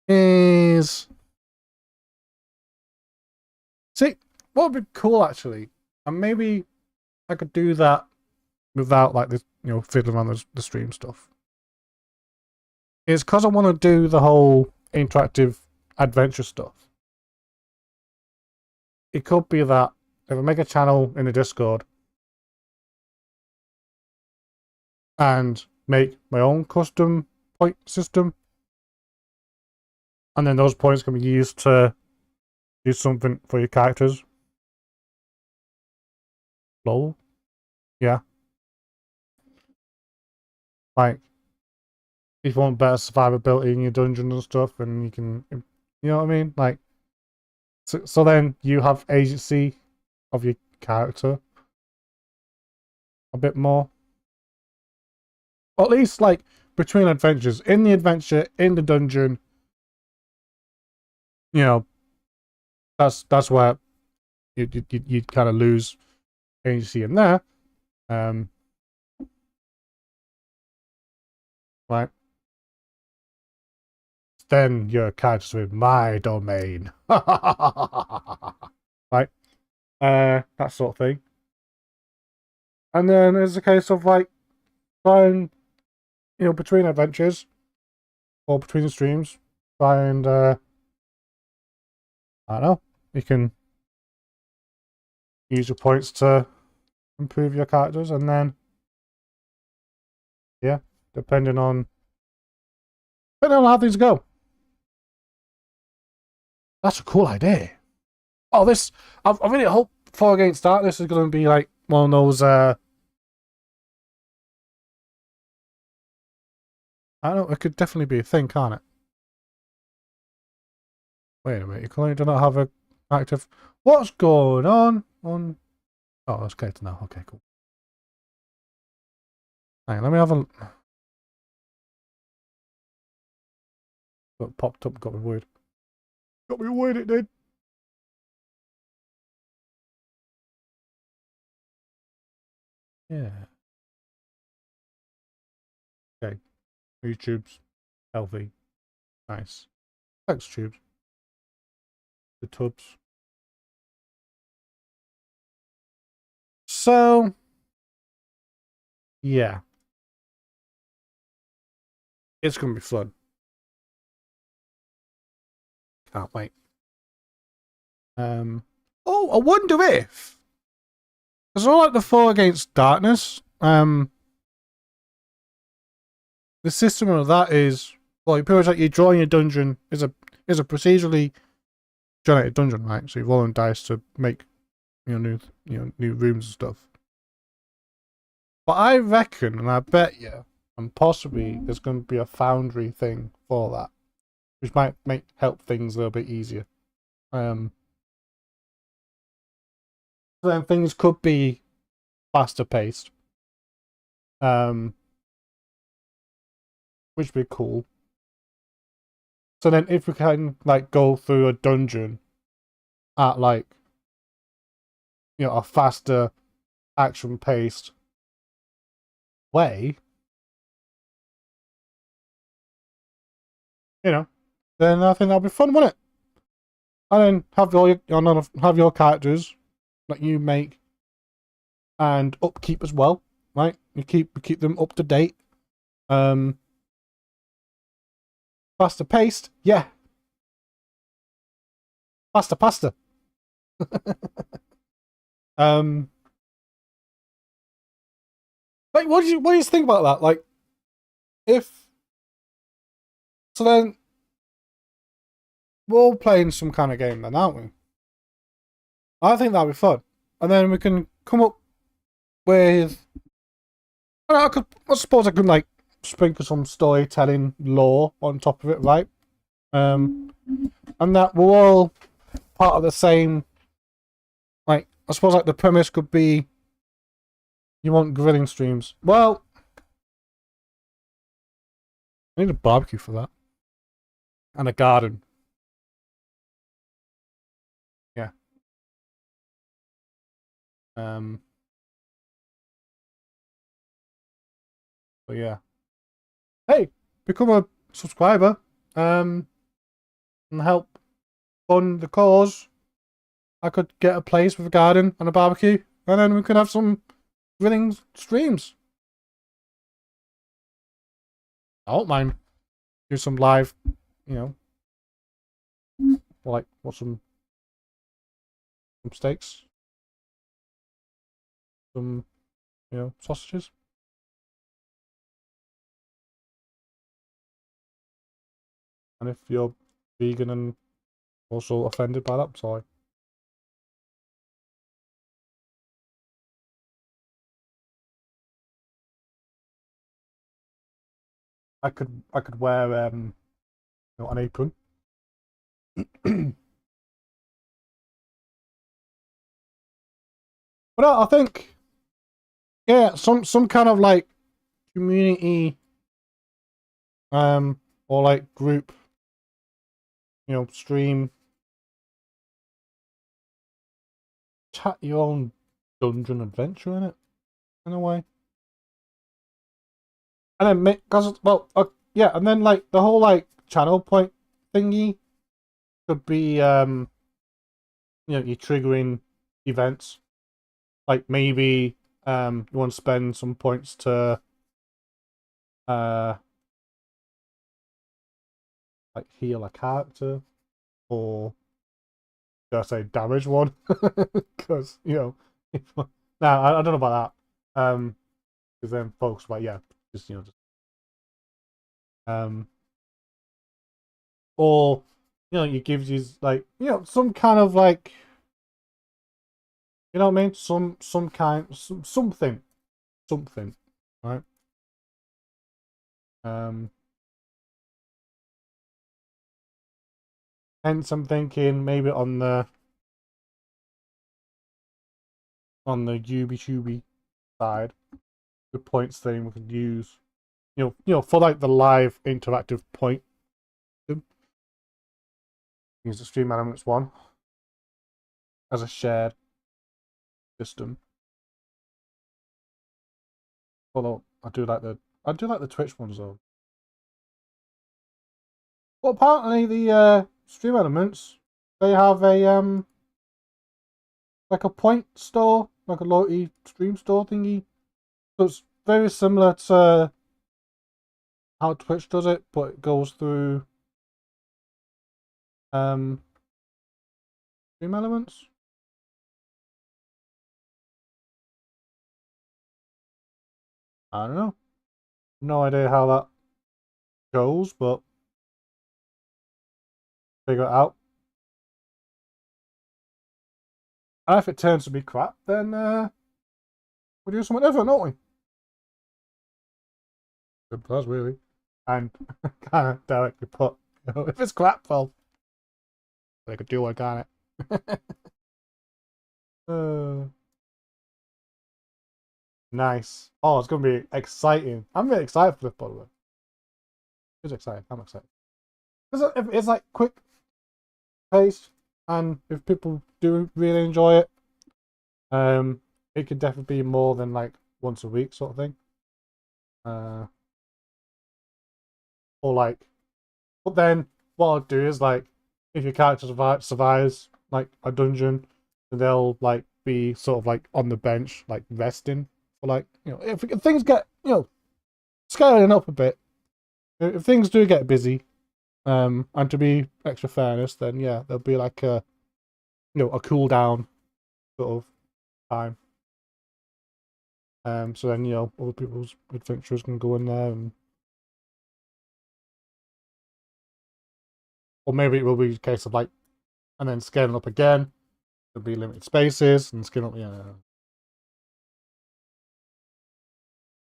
Speaker 1: is see what would be cool actually, and maybe I could do that without like this, you know, fiddling around the stream stuff. It's because I want to do the whole interactive adventure stuff. It could be that if I make a channel in the Discord and make my own custom point system, and then those points can be used to do something for your characters. Lol. Yeah. Like, if you want better survivability in your dungeons and stuff, and you can You know what I mean? Like, so then you have agency of your character a bit more. Or at least, like, between adventures. In the adventure, in the dungeon, you know, that's where you kind of lose agency in there. Right? Then your character's with my domain. Right? That sort of thing. And then there's a case of like trying, between adventures or between the streams, try and I don't know, you can use your points to improve your characters, and then yeah, depending on how things go. That's a cool idea. Oh, this I really hope Four Against Darkness is going to be like one of those. I don't know. It could definitely be a thing, can't it? Wait a minute. You currently do not have a active. What's going on? Oh, that's okay to know. Okay, cool. Hang on, let me have a. What popped up? Got me worried. Got me worried. It did. Yeah. Okay. YouTube's healthy. Nice. Thanks, tubes. The tubs. So, yeah. It's going to be fun. Can't wait. Oh, I wonder if. Because I like the Four Against Darkness. The system of that is, well, pretty much like you're drawing a dungeon is a procedurally generated dungeon, right? So you roll on dice to make new rooms and stuff. But I reckon, and I bet you, and possibly there's going to be a foundry thing for that, which might help things a little bit easier. So then things could be faster paced, which would be cool. So then, if we can like go through a dungeon at like a faster action paced way, then I think that'll be fun, wouldn't it? And then have your characters that you make and upkeep as well, right? You keep them up to date. Faster paced, yeah. Faster. um, like what do you think about that? Like, if so, then we're all playing some kind of game, then, aren't we? I think that'd be fun, and then we can come up with. I suppose I could like sprinkle some storytelling lore on top of it, right? And that we're all part of the same. Like, I suppose like the premise could be, you want grilling streams. Well, I need a barbecue for that, and a garden. Yeah. Um. But yeah. Hey, become a subscriber. And help fund the cause. I could get a place with a garden and a barbecue, and then we could have some grilling streams. I don't mind do some live, you like what some steaks, some sausages. And if you're vegan and also offended by that, I'm sorry. I could wear an apron But I think, yeah, some kind of like community, or like group, stream, chat your own dungeon adventure in it, in a way. And then make, cause well, yeah, and then like the whole like channel point thingy could be you're triggering events. Like maybe you want to spend some points to uh like heal a character, or did I say damage one? Because now I don't know about that. Because then folks like, yeah, just or it gives you like some kind of like, what I mean, some kind something, right? um Hence I'm thinking maybe on the Yubi side, the points thing we could use, for like the live interactive point system. Use the stream elements one as a shared system. Although I do like the Twitch ones though. Well, apparently the stream elements, they have a like a point store, like a loyalty stream store thingy. So it's very similar to how Twitch does it, but it goes through stream elements. I don't know. No idea how that goes, but figure it out. And if it turns to be crap, then we do something different, don't we? Simple as, really. And kind of directly put, if it's crap, well, they could do one, can't it? Nice. Oh, it's going to be exciting. I'm really excited for this, by the way. It's exciting. I'm excited. Because if it's like quick paced, and if people do really enjoy it, it could definitely be more than like once a week sort of thing. Or like, but then what I'll do is like, if your character survives like a dungeon, then they'll like be sort of like on the bench, like resting for like, if things get scaling up a bit, if things do get busy, and to be extra fairness, then yeah, there'll be like a a cool down sort of time. So then other people's adventurers can go in there, or maybe it will be a case of like, and then scaling up again. There'll be limited spaces and scaling up. Yeah,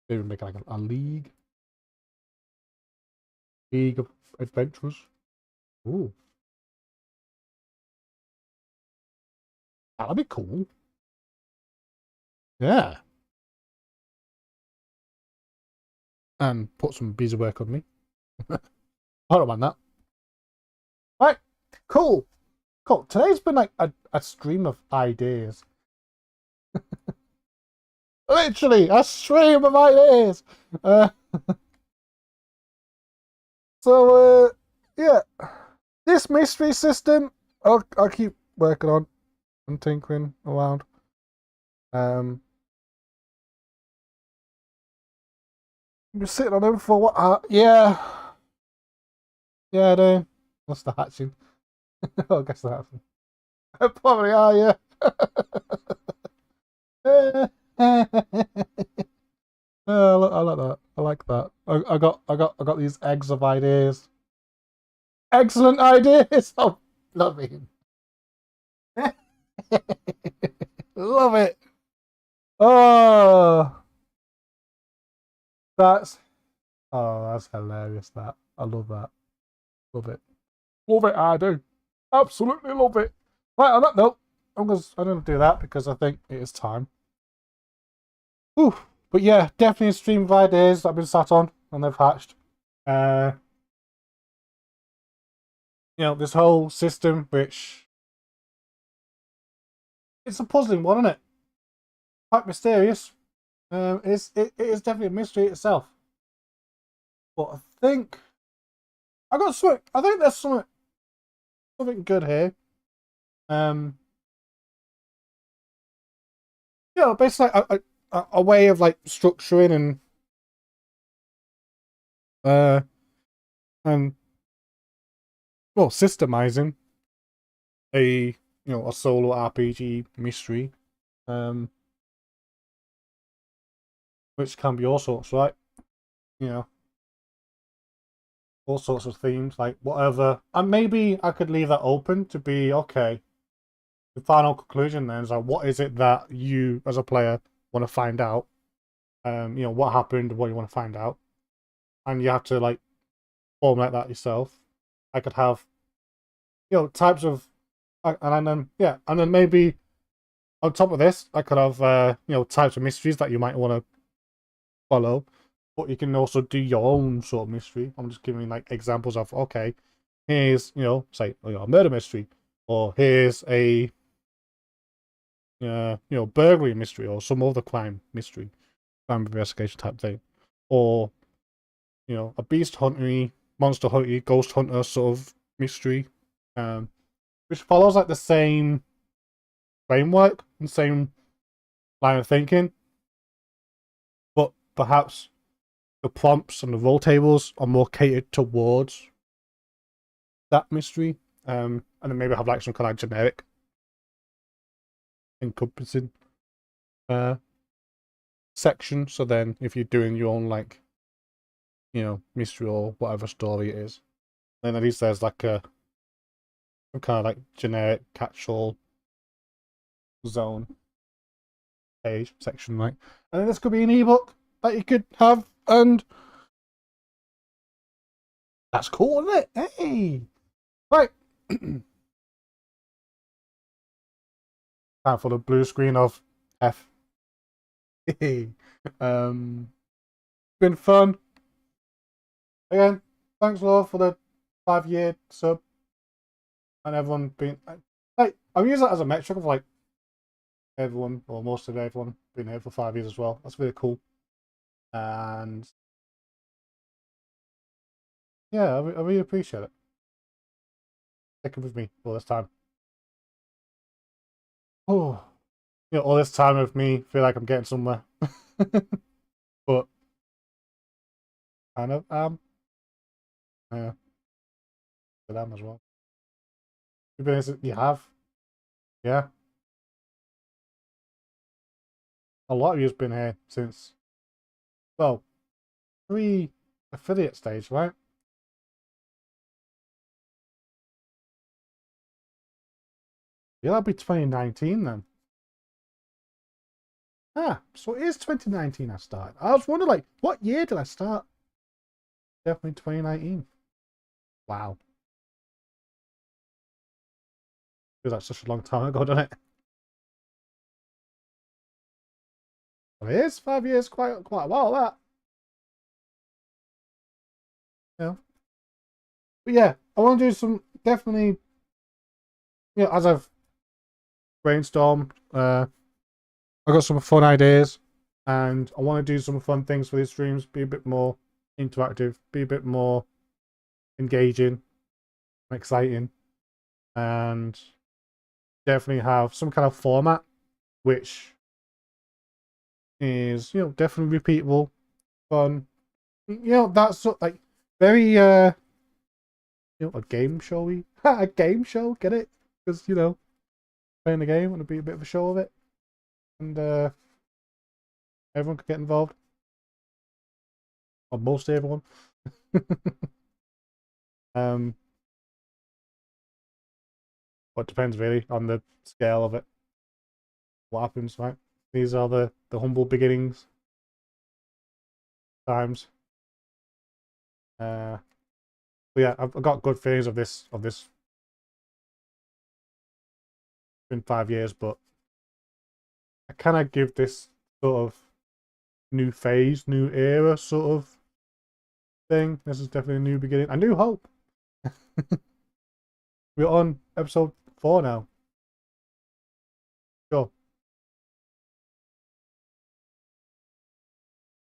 Speaker 1: maybe make like a league of adventurers. Ooh, that'd be cool. Yeah, and put some busy work on me. I don't mind that. Right, cool. Today's been like a stream of ideas. Literally, a stream of ideas. Uh, yeah, this mystery system, I'll keep working on and tinkering around. You're sitting on him for what? Yeah, I do. What's the hatching? I guess the hatching. Probably are, yeah. I like that. I like that. I got these eggs of ideas. Excellent ideas. Oh, love it. Love it. Oh, that's that's hilarious. That I love that. Love it. Love it. I do. Absolutely love it. Right, on that note, I'm gonna do that because I think it is time. Whew. But yeah, definitely a stream of ideas that I've been sat on and they've hatched. Uh, this whole system, which it's a puzzling one, isn't it? Quite mysterious. It is definitely a mystery itself. But I think I got something. I think there's something good here. Um, basically a way of like structuring uh and well systemizing a solo RPG mystery, um, which can be all sorts, right? You know, all sorts of themes, like whatever. And maybe I could leave that open to be okay. The final conclusion then is like, what is it that you as a player want to find out? What happened, what you want to find out, and you have to like formulate that yourself. I could have, types of, and then and then maybe on top of this, I could have types of mysteries that you might want to follow, but you can also do your own sort of mystery. I'm just giving like examples of okay, here's say a murder mystery, or here's a burglary mystery, or some other crime mystery, crime investigation type thing, or a beast hunter, monster hunter, ghost hunter sort of mystery, which follows like the same framework and same line of thinking, but perhaps the prompts and the roll tables are more catered towards that mystery. And then maybe have like some kind of generic encompassing section. So then if you're doing your own like mystery or whatever story it is, then at least there's like some kind of like generic catch-all zone page section, right? And then this could be an ebook that you could have, and that's cool, isn't it? Hey, right. Time for the blue screen of Heff. um, been fun. Again, thanks Lord for the 5-year sub and everyone being like I've used that as a metric of like everyone or most of everyone being here for 5 years as well. That's really cool. And yeah, I really appreciate it. Sticking with me all this time. Oh, all this time with me, feel like I'm getting somewhere. But kind of yeah, I am as well. You have, yeah. A lot of you's been here since, well, pre-affiliate stage, right? Yeah, that'll be 2019 then. Ah, so it is 2019 I started. I was wondering, like, what year did I start? Definitely 2019. Wow. Feels like such a long time ago, doesn't it? Well, it is 5 years, quite a while, that. Yeah. But yeah, I want to do some, definitely, as I've brainstormed, I got some fun ideas, and I want to do some fun things for these streams, be a bit more interactive, be a bit more engaging, exciting, and definitely have some kind of format which is definitely repeatable, fun. That's like very a game showy, a game show. Get it? Because playing the game want to be a bit of a show of it, and everyone could get involved, or most everyone. um, but it depends really on the scale of it. What happens, right? These are the humble beginnings times. But yeah, I've got good feelings of this been 5 years, but I kind of give this sort of new phase, new era sort of thing. This is definitely a new beginning, a new hope. We're on episode 4 now. Sure.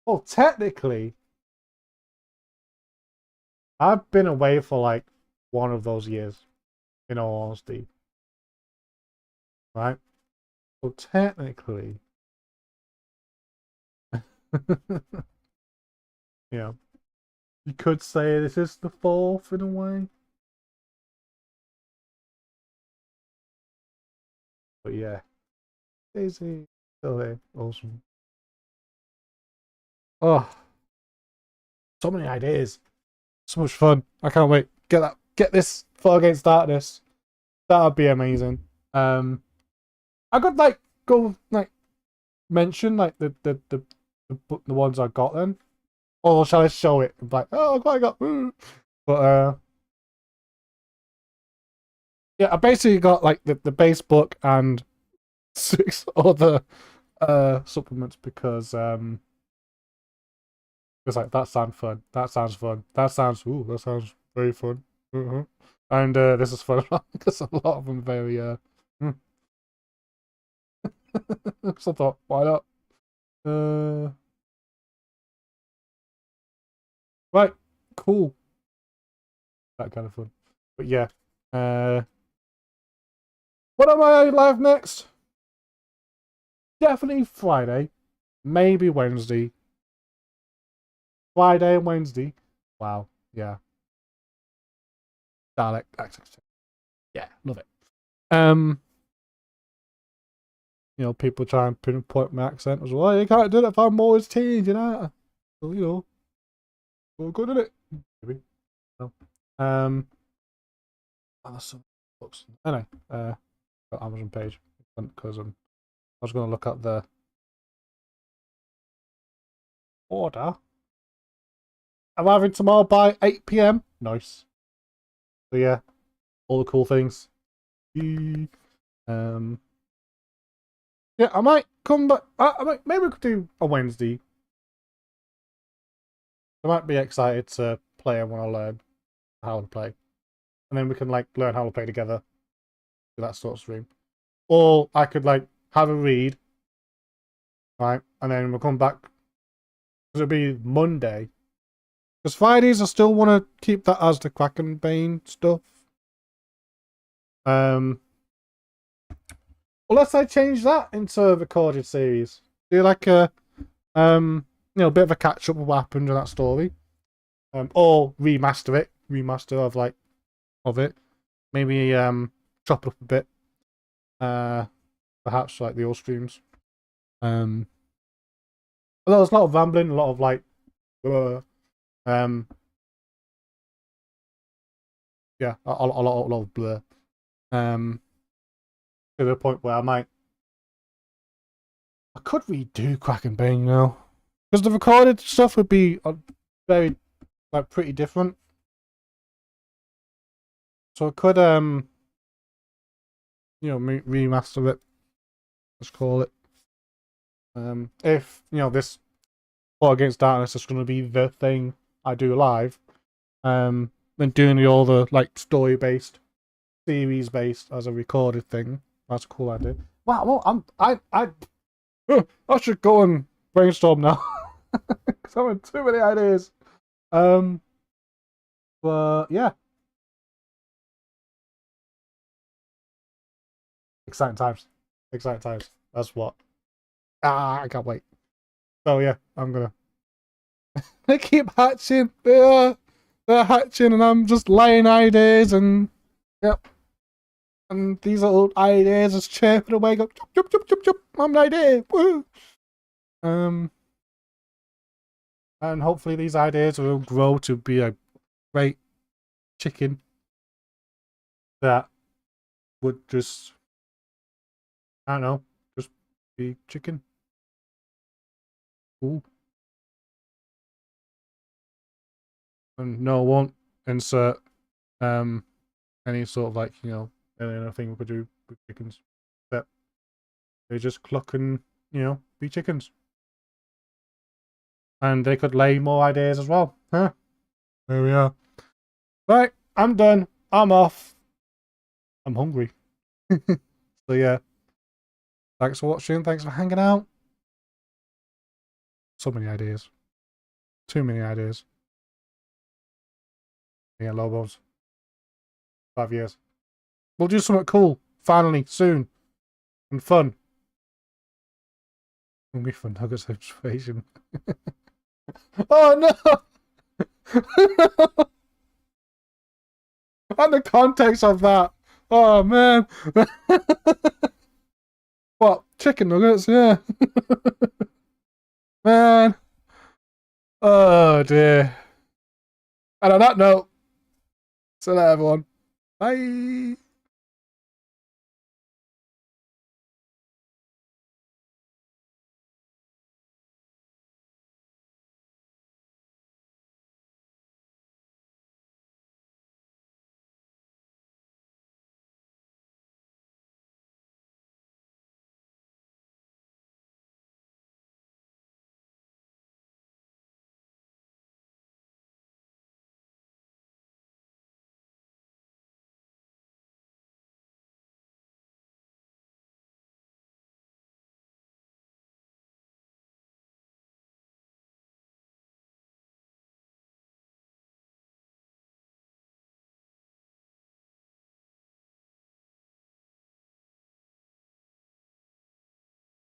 Speaker 1: Well, technically, I've been away for like one of those years, in all honesty. Right? So technically, yeah, you could say this is the 4th in a way. But yeah, Daisy, still there, awesome. Oh, so many ideas, so much fun. I can't wait. Get this Far Against Darkness. That'd be amazing. I could like go like mention like the ones I got then, or shall I show it? Like, oh, I got. But yeah, I basically got like the base book and 6 other supplements because it's like that sounds fun. That sounds fun. That sounds very fun. And this is fun because a lot of them very so I thought, why not? Right, cool. That kind of fun. But yeah. What am I live next? Definitely Friday. Maybe Wednesday. Friday and Wednesday. Wow. Yeah. Dialect accent. Yeah, love it. People try and pinpoint my accent as well. You can't do it if I'm always changing out. So, we're good at it. Maybe. No. Some books. Anyway, got Amazon page because I was going to look at the order. Arriving tomorrow by 8 p.m. Nice. So yeah, all the cool things. Yeah, I might come back. Maybe we could do a Wednesday. I might be excited to play and want to learn how to play, and then we can like learn how to play together. Do that sort of stream, or I could like have a read, right, and then we'll come back. Because it'll be Monday. Because Fridays, I still want to keep that as the Krakenbane stuff. Unless I change that into a recorded series, do like a bit of a catch up of what happened in that story, or remaster of it, maybe chop it up a bit, perhaps like the old streams. Although there's a lot of rambling, a lot of like, yeah, a lot of blur, to the point where I could redo Krakenbane now, because the recorded stuff would be very like pretty different. So I could remaster it. Let's call it. If this War Against Darkness is going to be the thing I do live, then doing all the like story based, series based as a recorded thing. That's a cool idea. Wow, well, I should go and brainstorm now. Because I'm having too many ideas. But yeah, exciting times. Exciting times. That's what. I can't wait. So yeah, I'm gonna. They keep hatching. They're hatching, and I'm just laying ideas, and yep. And these little ideas just chirping away. Go chop chop chop chop chop. I'm an idea. Woo. And hopefully these ideas will grow to be a great chicken that would just, I don't know, just be chicken. Ooh. And no, I won't insert any sort of like, anything we could do with chickens. They just cluck and, be chickens. And they could lay more ideas as well. Huh? There we are. Right, I'm done. I'm off. I'm hungry. So yeah. Thanks for watching. Thanks for hanging out. So many ideas. Too many ideas. Yeah, Lobos. 5 years. We'll do something cool. Finally, soon. And fun. It'll be fun. Nuggets of observation. Oh no! And the context of that. Oh man. What? Chicken nuggets? Yeah. Man. Oh dear. And on that note, see you later, everyone. Bye.